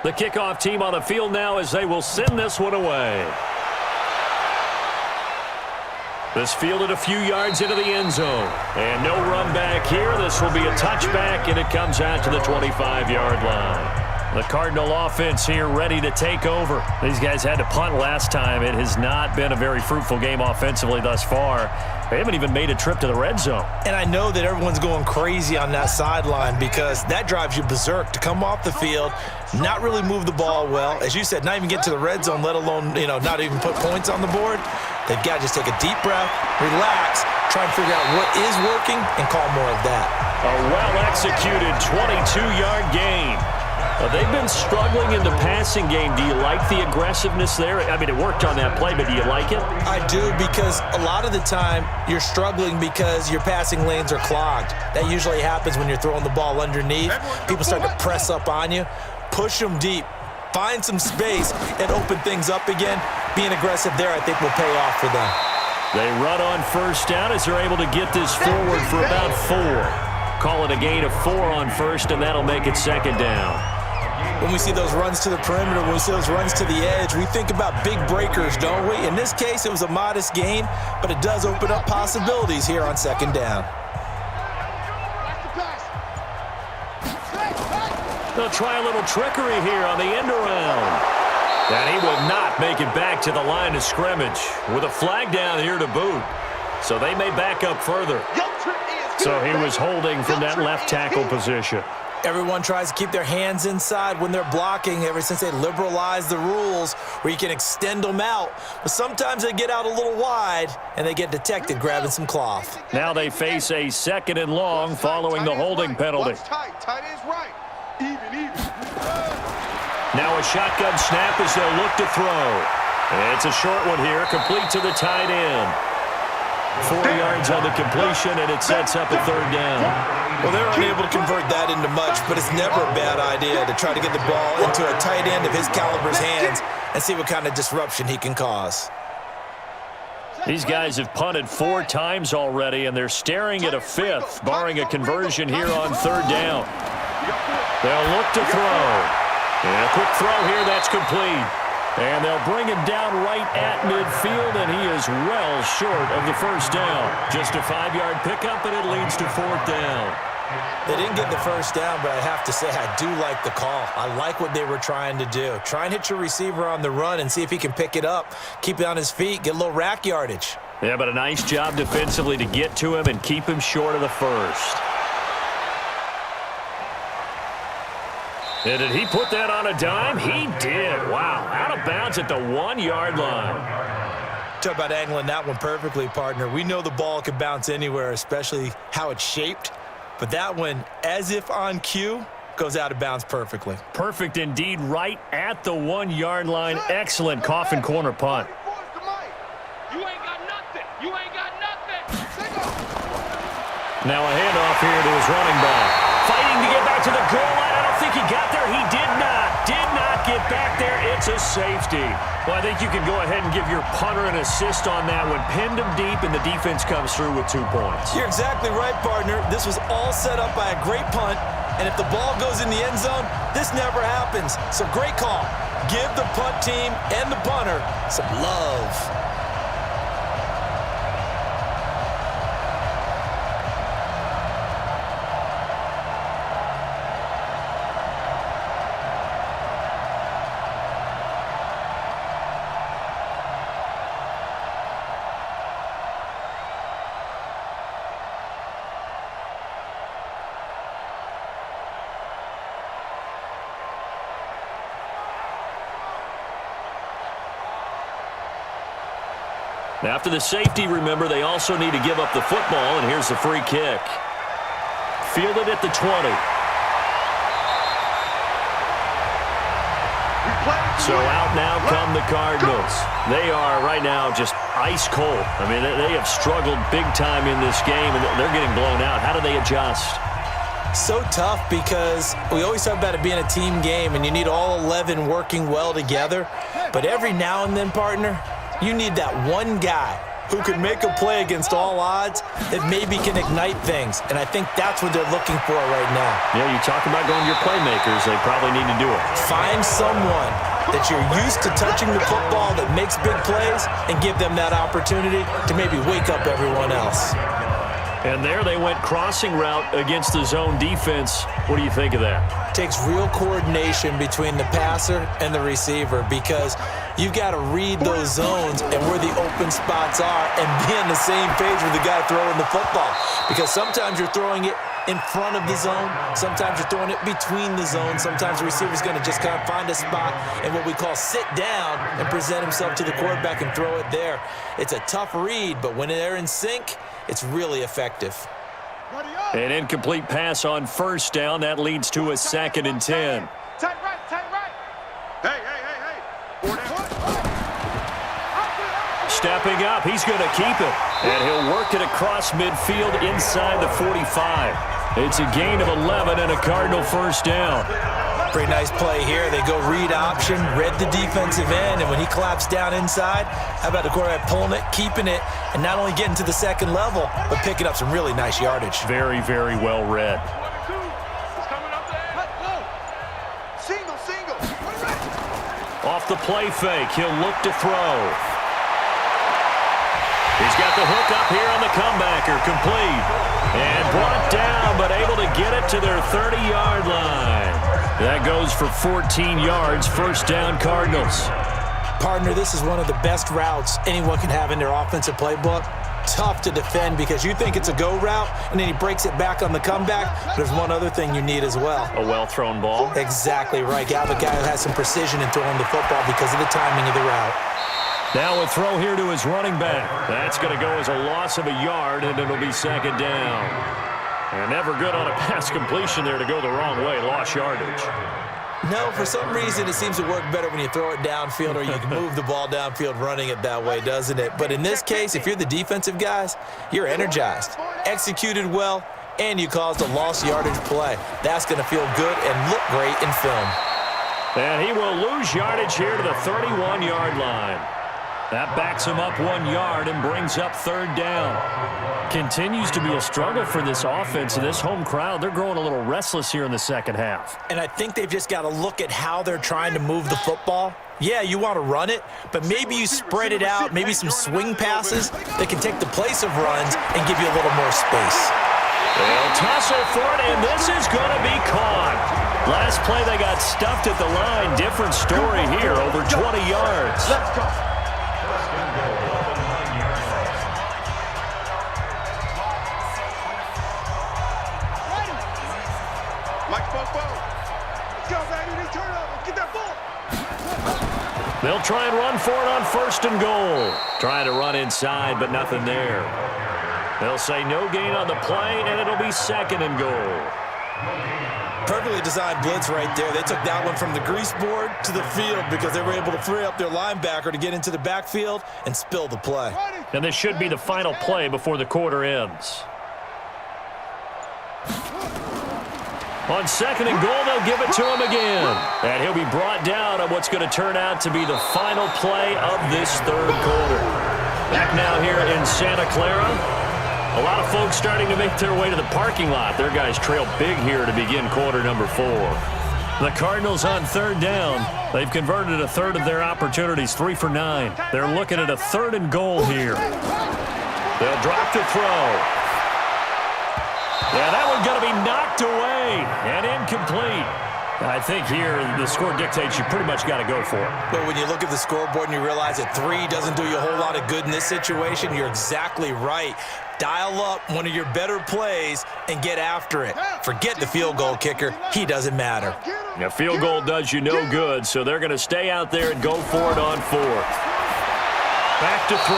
The kickoff team on the field now as they will send this one away. This fielded a few yards into the end zone. And no run back here. This will be a touchback, and it comes out to the 25-yard line. The Cardinal offense here ready to take over. These guys had to punt last time. It has not been a very fruitful game offensively thus far. They haven't even made a trip to the red zone. And I know that everyone's going crazy on that sideline because that drives you berserk to come off the field, not really move the ball well. As you said, not even get to the red zone, let alone, not even put points on the board. They've got to just take a deep breath, relax, try and figure out what is working, and call more of that. A well-executed 22-yard gain. They've been struggling in the passing game. Do you like the aggressiveness there? I mean, it worked on that play, but do you like it? I do, because a lot of the time you're struggling because your passing lanes are clogged. That usually happens when you're throwing the ball underneath. People start to press up on you. Push them deep. Find some space and open things up again. Being aggressive there, I think, will pay off for them. They run on first down as they're able to get this forward for about 4. Call it a gain of 4 on first, and that'll make it second down. When we see those runs to the perimeter, when we see those runs to the edge, we think about big breakers, don't we? In this case, it was a modest gain, but it does open up possibilities here on second down. They'll try a little trickery here on the end around. And he will not make it back to the line of scrimmage with a flag down here to boot. So they may back up further. So he was holding from that left tackle position. Everyone tries to keep their hands inside when they're blocking ever since they liberalized the rules where you can extend them out. But sometimes they get out a little wide, and they get detected grabbing some cloth. Now they face a 2nd and long following the holding penalty. Tight ends right. Even. Now a shotgun snap as they'll look to throw. And it's a short one here, complete to the tight end. 4 yards on the completion, and it sets up a 3rd down. Well, they're unable to convert that into much, but it's never a bad idea to try to get the ball into a tight end of his caliber's hands and see what kind of disruption he can cause. These guys have punted 4 times already, and they're staring at a 5th, barring a conversion here on 3rd down. They'll look to throw. And a quick throw here, that's complete. And they'll bring him down right at midfield, and he is well short of the 1st down. Just a 5-yard pickup, and it leads to 4th down. They didn't get the 1st down, but I have to say I do like the call. I like what they were trying to do. Try and hit your receiver on the run and see if he can pick it up, keep it on his feet, get a little rack yardage. Yeah, but a nice job defensively to get to him and keep him short of the 1st. And did he put that on a dime? He did. Wow. Out of bounds at the 1-yard line. Talk about angling that one perfectly, partner. We know the ball can bounce anywhere, especially how it's shaped. But that one, as if on cue, goes out of bounds perfectly. Perfect indeed, right at the 1-yard line. Excellent coffin corner punt. You ain't got nothing. You ain't got nothing. Now a handoff here to his running back. Fighting to get back to the goal line. I don't think he got there. He did not get back there. It's a safety. Well, I think you can go ahead and give your punter an assist on that one. Pinned him deep, and the defense comes through with 2 points. You're exactly right, partner. This was all set up by a great punt, and if the ball goes in the end zone, this never happens. So great call. Give the punt team and the punter some love. After the safety, remember, they also need to give up the football, and here's the free kick. Fielded at the 20. So out now come the Cardinals. They are right now just ice cold. I mean, they have struggled big time in this game, and they're getting blown out. How do they adjust? So tough because we always talk about it being a team game, and you need all 11 working well together. But every now and then, partner, you need that one guy who can make a play against all odds that maybe can ignite things. And I think that's what they're looking for right now. Yeah, you talk about going to your playmakers. They probably need to do it. Find someone that you're used to touching the football that makes big plays and give them that opportunity to maybe wake up everyone else. And there they went crossing route against the zone defense. What do you think of that? Takes real coordination between the passer and the receiver because you've got to read those zones and where the open spots are and be on the same page with the guy throwing the football. Because sometimes you're throwing it in front of the zone. Sometimes you're throwing it between the zones. Sometimes the receiver's going to just kind of find a spot and what we call sit down and present himself to the quarterback and throw it there. It's a tough read, but when they're in sync, it's really effective. An incomplete pass on first down. That leads to a 2nd and 10. Tight right, tight right. Hey. 4 down. Stepping up, he's going to keep it. And he'll work it across midfield inside the 45. It's a gain of 11 and a Cardinal first down. Pretty nice play here. They go read option, read the defensive end, and when he collapsed down inside, how about the quarterback pulling it, keeping it, and not only getting to the second level, but picking up some really nice yardage. Very, very well read. Single. Off the play fake, he'll look to throw. He's got the hook up here on the comebacker, complete. And brought down, but able to get it to their 30-yard line. That goes for 14 yards, first down Cardinals. Partner, this is one of the best routes anyone can have in their offensive playbook. Tough to defend because you think it's a go route, and then he breaks it back on the comeback. There's one other thing you need as well. A well-thrown ball. Exactly right. You have a guy who has some precision in throwing the football because of the timing of the route. Now a throw here to his running back. That's going to go as a loss of a yard, and it'll be 2nd down. And never good on a pass completion there to go the wrong way. Lost yardage. No, for some reason it seems to work better when you throw it downfield or you can move the ball downfield running it that way, doesn't it? But in this case, if you're the defensive guys, you're energized, executed well, and you caused a lost yardage play. That's going to feel good and look great in film. And he will lose yardage here to the 31-yard line. That backs him up 1 yard and brings up 3rd down. Continues to be a struggle for this offense and this home crowd. They're growing a little restless here in the second half. And I think they've just got to look at how they're trying to move the football. Yeah, you want to run it, but maybe you spread it out, maybe some swing passes that can take the place of runs and give you a little more space. They'll tussle for it, and this is going to be caught. Last play, they got stuffed at the line. Different story here, over 20 yards. Let's go. They'll try and run for it on 1st and goal. Trying to run inside, but nothing there. They'll say no gain on the play, and it'll be 2nd and goal. Perfectly designed blitz right there. They took that one from the grease board to the field because they were able to free up their linebacker to get into the backfield and spill the play. And this should be the final play before the quarter ends. On 2nd and goal, they'll give it to him again. And he'll be brought down on what's going to turn out to be the final play of this 3rd quarter. Back now here in Santa Clara. A lot of folks starting to make their way to the parking lot. Their guys trail big here to begin quarter number 4. The Cardinals on 3rd down. They've converted a 1/3 of their opportunities, 3 for 9. They're looking at a 3rd and goal here. They'll drop the throw. Yeah, that one's going to be knocked away and incomplete. I think here the score dictates you pretty much got to go for it. But when you look at the scoreboard and you realize that 3 doesn't do you a whole lot of good in this situation, you're exactly right. Dial up one of your better plays and get after it. Forget the field goal kicker. He doesn't matter. A field goal does you no good, so they're going to stay out there and go for it on 4th. Back to throw,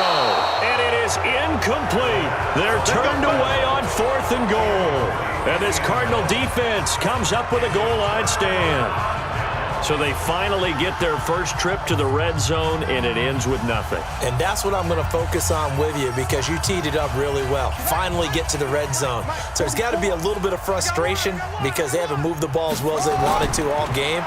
and it is incomplete. They're turned away on 4th and goal. And this Cardinal defense comes up with a goal line stand. So they finally get their first trip to the red zone, and it ends with nothing. And that's what I'm going to focus on with you because you teed it up really well. Finally get to the red zone. So there's got to be a little bit of frustration because they haven't moved the ball as well as they wanted to all game.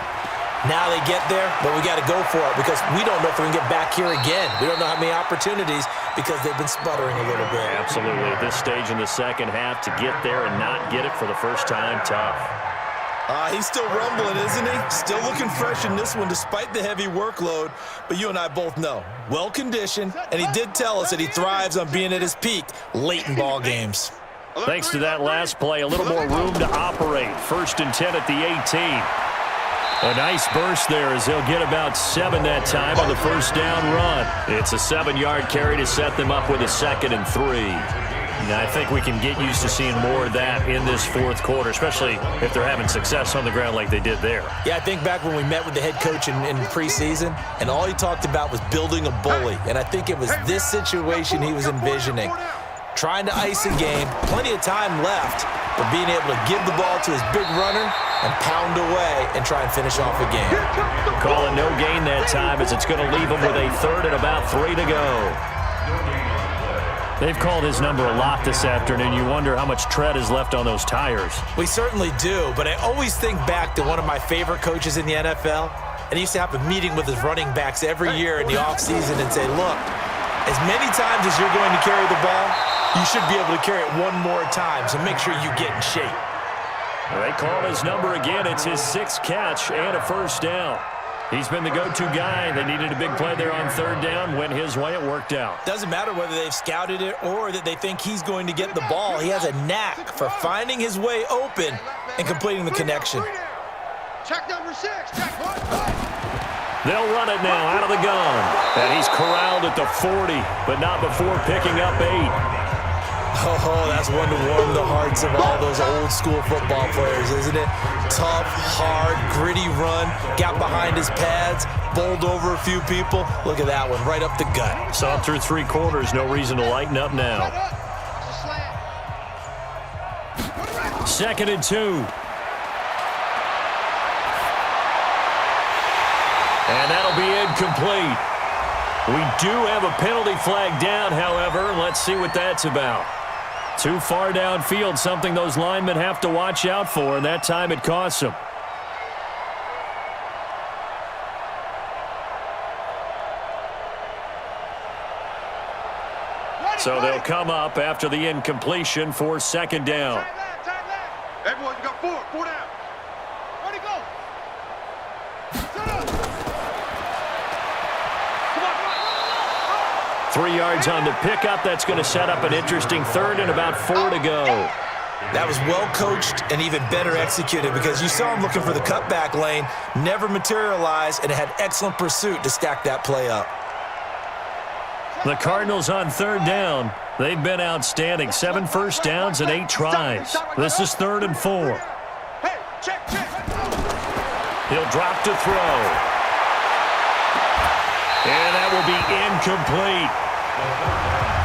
Now they get there, but we got to go for it because we don't know if we can get back here again. We don't know how many opportunities because they've been sputtering a little bit. Absolutely. At this stage in the second half, to get there and not get it for the first time, tough. He's still rumbling, isn't he? Still looking fresh in this one despite the heavy workload. But you and I both know, well-conditioned, and he did tell us that he thrives on being at his peak late in ball games. Thanks to that last play, a little more room to operate. 1st and 10 at the 18. A nice burst there as they'll get about 7 that time on the first down run. It's a 7-yard carry to set them up with a 2nd and 3. Now, I think we can get used to seeing more of that in this fourth quarter, especially if they're having success on the ground like they did there. Yeah, I think back when we met with the head coach in preseason, and all he talked about was building a bully. And I think it was this situation he was envisioning. Trying to ice a game, plenty of time left, but being able to give the ball to his big runner and pound away and try and finish off a game. Calling no gain that time as it's going to leave him with a 3rd and about 3 to go. They've called his number a lot this afternoon. You wonder how much tread is left on those tires. We certainly do, but I always think back to one of my favorite coaches in the NFL, and he used to have a meeting with his running backs every year in the offseason and say, look, as many times as you're going to carry the ball, you should be able to carry it one more time, so make sure you get in shape. They call his number again. It's his 6th catch and a first down. He's been the go-to guy. They needed a big play there on 3rd down. Went his way. It worked out. Doesn't matter whether they've scouted it or that they think he's going to get the ball. He has a knack for finding his way open and completing the connection. Check number 6. Check 1. They'll run it now out of the gun. And he's corralled at the 40, but not before picking up 8. Oh, that's one to warm the hearts of all those old-school football players, isn't it? Tough, hard, gritty run, got behind his pads, bowled over a few people. Look at that one, right up the gut. Saw through 3 quarters, no reason to lighten up now. 2nd and 2. And that'll be incomplete. We do have a penalty flag down, however. Let's see what that's about. Too far downfield, something those linemen have to watch out for, and that time it costs them. So they'll come up after the incompletion for 2nd down. Everyone, you got 4. 4 down. Ready, go. Set up. 3 yards on the pickup. That's going to set up an interesting 3rd and about 4 to go. That was well coached and even better executed because you saw him looking for the cutback lane, never materialized, and had excellent pursuit to stack that play up. The Cardinals on 3rd down. They've been outstanding. 7 first downs and 8 tries. This is 3rd and 4. Hey, check. He'll drop to throw. And that will be incomplete.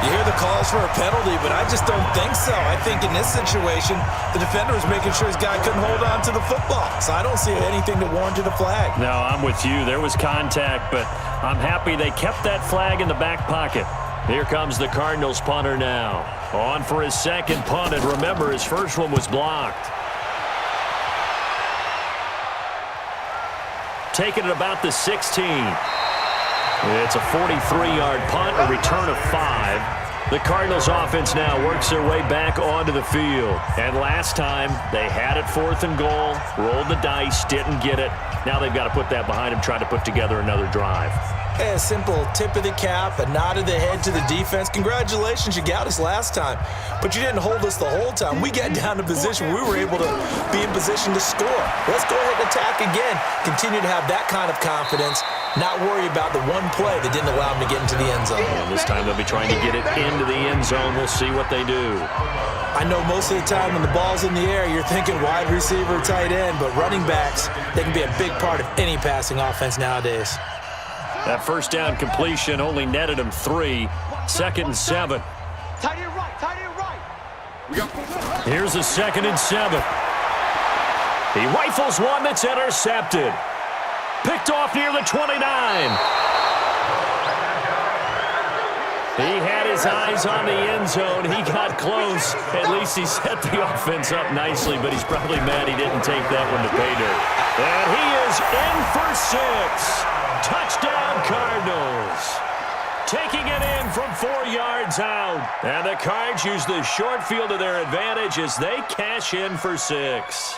You hear the calls for a penalty, but I just don't think so. I think in this situation, the defender was making sure his guy couldn't hold on to the football. So I don't see anything that warranted a flag. No, I'm with you. There was contact, but I'm happy they kept that flag in the back pocket. Here comes the Cardinals punter now. On for his 2nd punt, and remember, his first one was blocked. Taking it about the 16. It's a 43-yard punt, a return of 5. The Cardinals offense now works their way back onto the field. And last time, they had it 4th and goal, rolled the dice, didn't get it. Now they've got to put that behind them, try to put together another drive. Hey, a simple tip of the cap, a nod of the head to the defense. Congratulations, you got us last time. But you didn't hold us the whole time. We got down to position where we were able to be in position to score. Let's go ahead and attack again. Continue to have that kind of confidence. Not worry about the one play that didn't allow them to get into the end zone. And this time they'll be trying to get it into the end zone. We'll see what they do. I know most of the time when the ball's in the air, you're thinking wide receiver, tight end, but running backs, they can be a big part of any passing offense nowadays. That first down completion only netted him 3. 2nd and 7. Tight end right. We got 4. Here's a 2nd and 7. He rifles one that's intercepted. Picked off near the 29. He had his eyes on the end zone. He got close. At least he set the offense up nicely, but he's probably mad he didn't take that one to pay dirt. And he is in for 6. Touchdown, Cardinals. taking it in from 4 yards out. And the Cards use the short field to their advantage as they cash in for 6.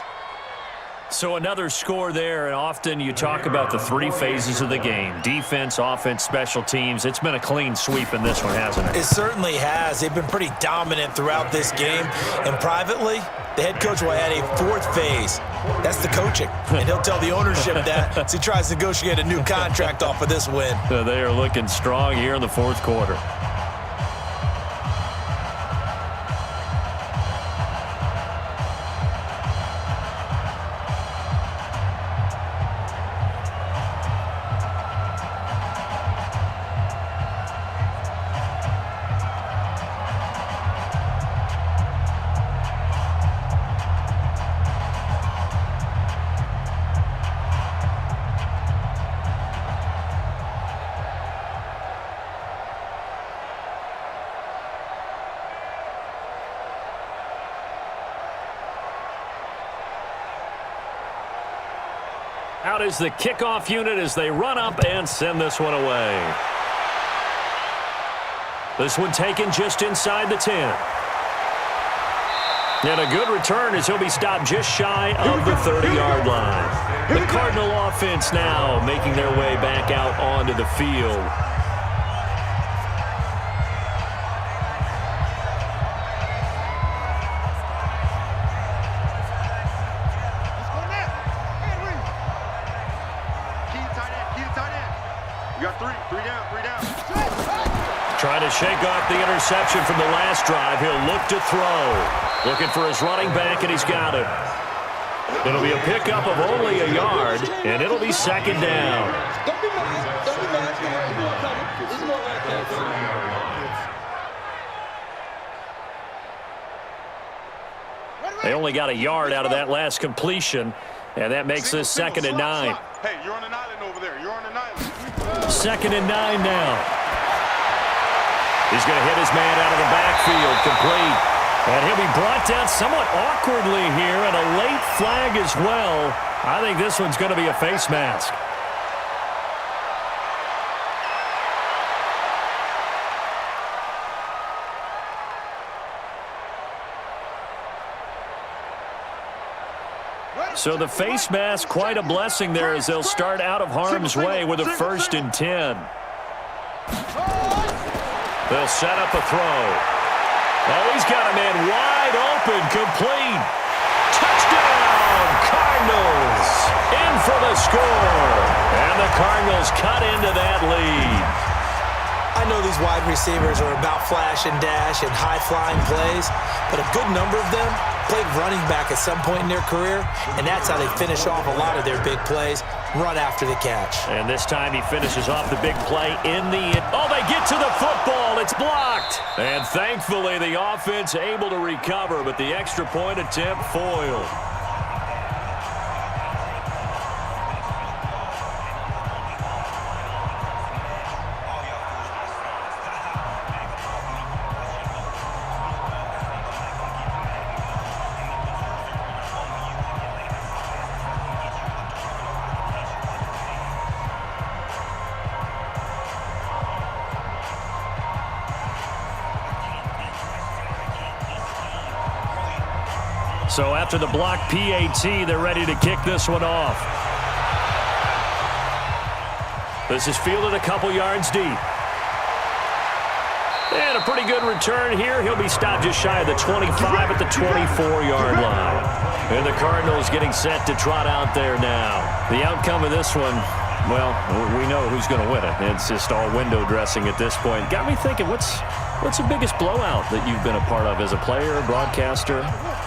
So another score there, and often you talk about the 3 phases of the game. Defense, offense, special teams. It's been a clean sweep in this one, hasn't it? It certainly has. They've been pretty dominant throughout this game. And privately, the head coach will add a 4th phase. That's the coaching. And he'll tell the ownership that as he tries to negotiate a new contract off of this win. They are looking strong here in the 4th quarter. Out is the kickoff unit as they run up and send this one away. This one taken just inside the 10. And a good return as he'll be stopped just shy of the 30-yard line. The Cardinal offense now making their way back out onto the field. Trying to shake off the interception from the last drive. He'll look to throw. Looking for his running back, and he's got it. It'll be a pickup of only a yard, and it'll be 2nd down. They only got a yard out of that last completion, and that makes this 2nd and 9. Hey, you're on an island over there. You're on an island. 2nd and 9 now. He's going to hit his man out of the backfield, complete. And he'll be brought down somewhat awkwardly here, and a late flag as well. I think this one's going to be a face mask. So the face mask, quite a blessing there as they'll start out of harm's way with a 1st and 10. They'll set up a throw. Oh, he's got a man wide open, complete. Touchdown, Cardinals. In for the score. And the Cardinals cut into that lead. I know these wide receivers are about flash and dash and high-flying plays, but a good number of them played running back at some point in their career, and that's how they finish off a lot of their big plays, run after the catch. And this time he finishes off the big play in the end. Oh, they get to the football. It's blocked. And thankfully the offense able to recover, but the extra point attempt foiled. So after the block PAT, they're ready to kick this one off. This is fielded a couple yards deep. And a pretty good return here. He'll be stopped just shy of the 25 at the 24-yard line. And the Cardinals getting set to trot out there now. The outcome of this one, well, we know who's going to win it. It's just all window dressing at this point. Got me thinking, what's the biggest blowout that you've been a part of as a player, broadcaster?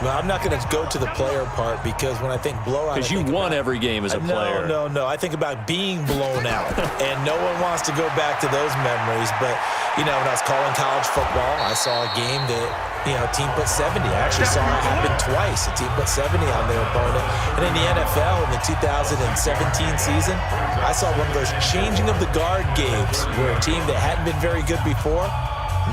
Well, I'm not going to go to the player part because when I think blowout... Because you won every game as a player. No. I think about being blown out, and no one wants to go back to those memories. But, you know, when I was calling college football, I saw a game that, you know, a team put 70. I actually saw it happen twice. A team put 70 on their opponent. And in the NFL, in the 2017 season, I saw one of those changing of the guard games where a team that hadn't been very good before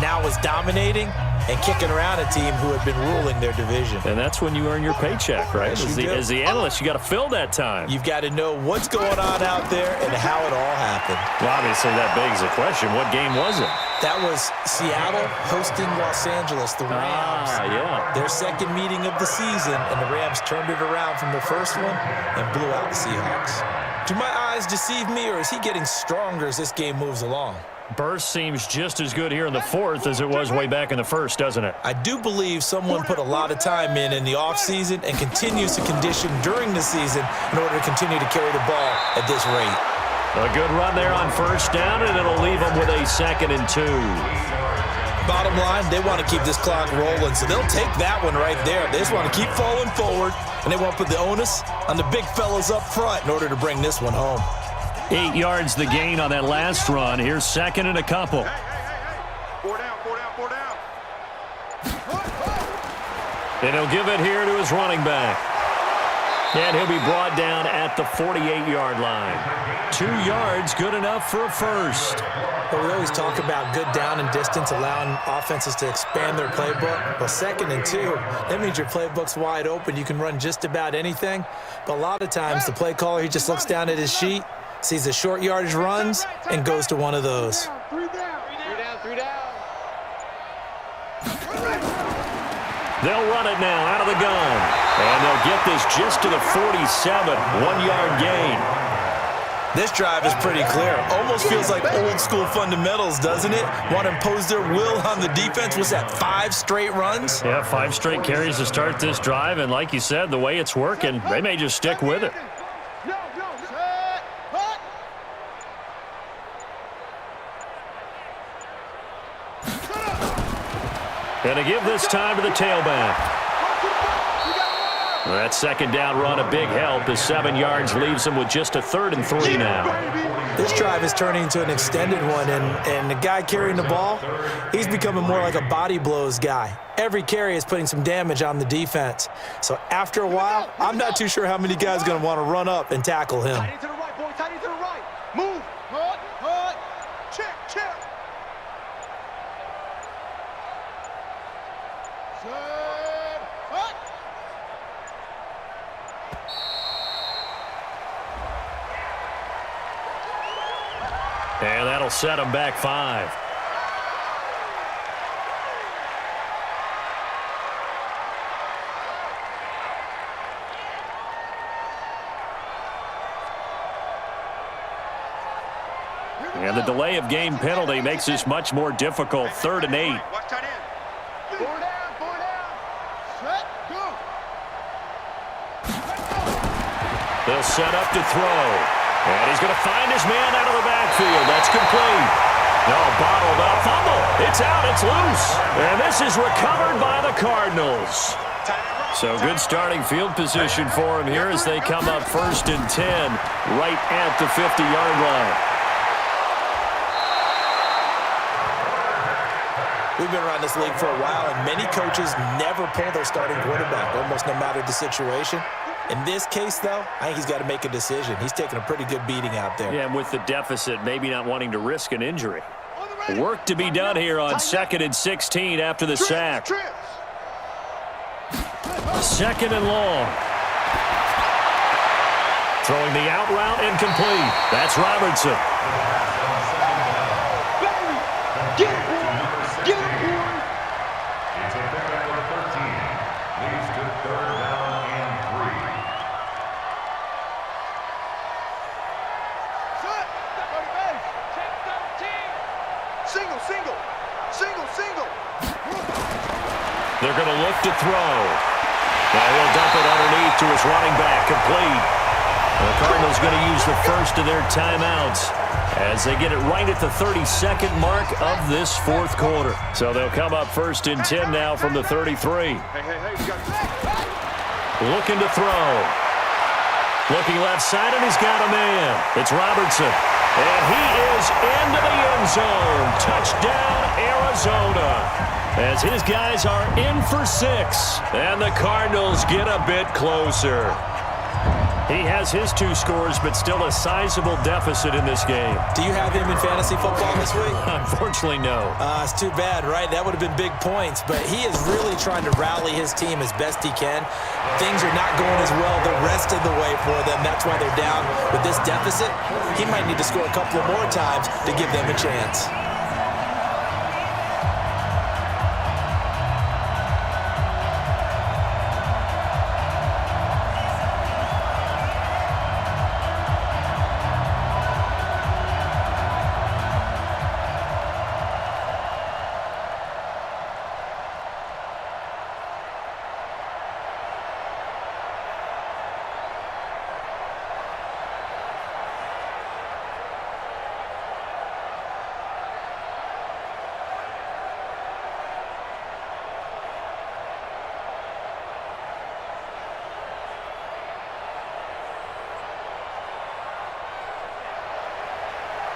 now is dominating and kicking around a team who had been ruling their division. And that's when you earn your paycheck, right? Yes, As the analyst, you got to fill that time. You've got to know what's going on out there and how it all happened. Well, obviously, that begs the question, what game was it? That was Seattle hosting Los Angeles, the Rams. Yeah. Their second meeting of the season, and the Rams turned it around from the first one and blew out the Seahawks. Do my eyes deceive me, or is he getting stronger as this game moves along? Burst seems just as good here in the fourth as it was way back in the first, doesn't it? I do believe someone put a lot of time in the offseason and continues to condition during the season in order to continue to carry the ball at this rate. A good run there on first down, and it'll leave them with a 2nd and 2. Bottom line, they want to keep this clock rolling, so they'll take that one right there. They just want to keep falling forward, and they want to put the onus on the big fellas up front in order to bring this one home. 8 yards the gain on that last run. Here's 2nd and a couple. Four down. And he'll give it here to his running back. And he'll be brought down at the 48-yard line. 2 yards, good enough for a first. Well, we always talk about good down and distance, allowing offenses to expand their playbook. Well, 2nd and 2, that means your playbook's wide open. You can run just about anything. But a lot of times, the play caller, he just looks down at his sheet, sees the short yardage runs, and goes to one of those. Three down. They'll run it now out of the gun. And they'll get this just to the 47, 1-yard gain. This drive is pretty clear. Almost feels like old school fundamentals, doesn't it? Want to impose their will on the defense. Was that 5 straight runs? Yeah, 5 straight carries to start this drive. And like you said, the way it's working, they may just stick with it. And to give this time to the tailback. That 2nd down run, a big help. The 7 yards leaves him with just a 3rd and 3 now. This drive is turning into an extended one, and the guy carrying the ball, he's becoming more like a body blows guy. Every carry is putting some damage on the defense. So after a while, I'm not too sure how many guys are going to want to run up and tackle him. Tight into the right, boy. Tight into the right. Move. Hut. Check. And that'll set him back 5. And the delay of game penalty makes this much more difficult. 3rd and 8. Watch tight end. Four down. Set. Go. They'll set up to throw. And he's going to find his man out of the backfield. That's complete. No, bottled up. Fumble. It's out. It's loose. And this is recovered by the Cardinals. So good starting field position for him here as they come up 1st and 10 right at the 50-yard line. We've been around this league for a while, and many coaches never pull their starting quarterback, almost no matter the situation. In this case, though, I think he's got to make a decision. He's taking a pretty good beating out there. Yeah, and with the deficit, maybe not wanting to risk an injury. Work to be done here on 2nd and 16 after the sack. 2nd and long. Throwing the out route incomplete. That's Robertson. Get it, boy. It's a pickup for 13. Leads to 3rd down and 3. Single. They're going to look to throw. Now he'll dump it underneath to his running back, complete. The Cardinals going to use the first of their timeouts as they get it right at the 32nd mark of this 4th quarter. So they'll come up 1st and 10 now from the 33. Hey, we got Looking to throw. Looking left side, and he's got a man. It's Robertson. And he is into the end zone. Touchdown, Arizona. As his guys are in for 6. And the Cardinals get a bit closer. He has his 2 scores, but still a sizable deficit in this game. Do you have him in fantasy football this week? Unfortunately, no. It's too bad, right? That would have been big points, but he is really trying to rally his team as best he can. Things are not going as well the rest of the way for them. That's why they're down with this deficit. He might need to score a couple of more times to give them a chance.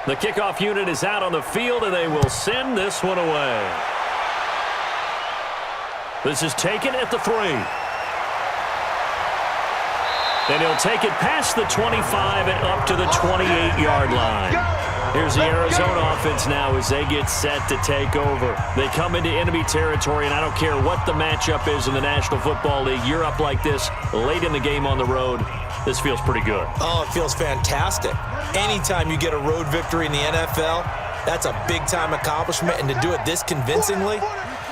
The kickoff unit is out on the field, and they will send this one away. This is taken at the 3. And he'll take it past the 25 and up to the 28-yard line. Here's the Arizona offense now as they get set to take over. They come into enemy territory, and I don't care what the matchup is in the National Football League. You're up like this late in the game on the road. This feels pretty good. Oh, it feels fantastic. Anytime you get a road victory in the NFL, that's a big-time accomplishment, and to do it this convincingly,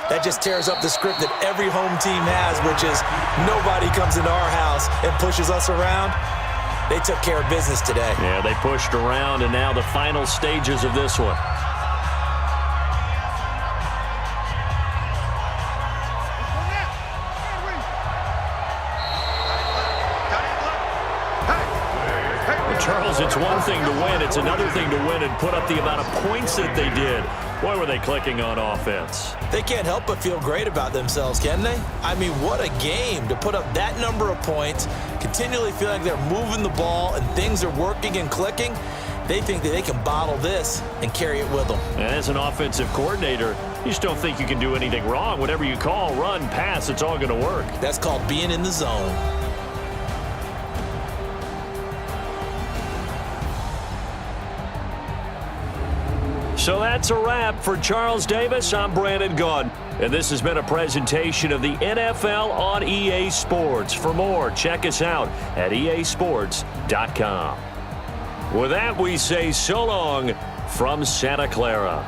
that just tears up the script that every home team has, which is nobody comes into our house and pushes us around. They took care of business today. Yeah, they pushed around, and now the final stages of this one. Charles, it's one thing to win. It's another thing to win and put up the amount of points that they did. Boy, were they clicking on offense. They can't help but feel great about themselves, can they? I mean, what a game to put up that number of points, continually feel like they're moving the ball and things are working and clicking. They think that they can bottle this and carry it with them. And as an offensive coordinator, you just don't think you can do anything wrong. Whatever you call, run, pass, it's all going to work. That's called being in the zone. So that's a wrap for Charles Davis. I'm Brandon Gunn, and this has been a presentation of the NFL on EA Sports. For more, check us out at easports.com. With that, we say so long from Santa Clara.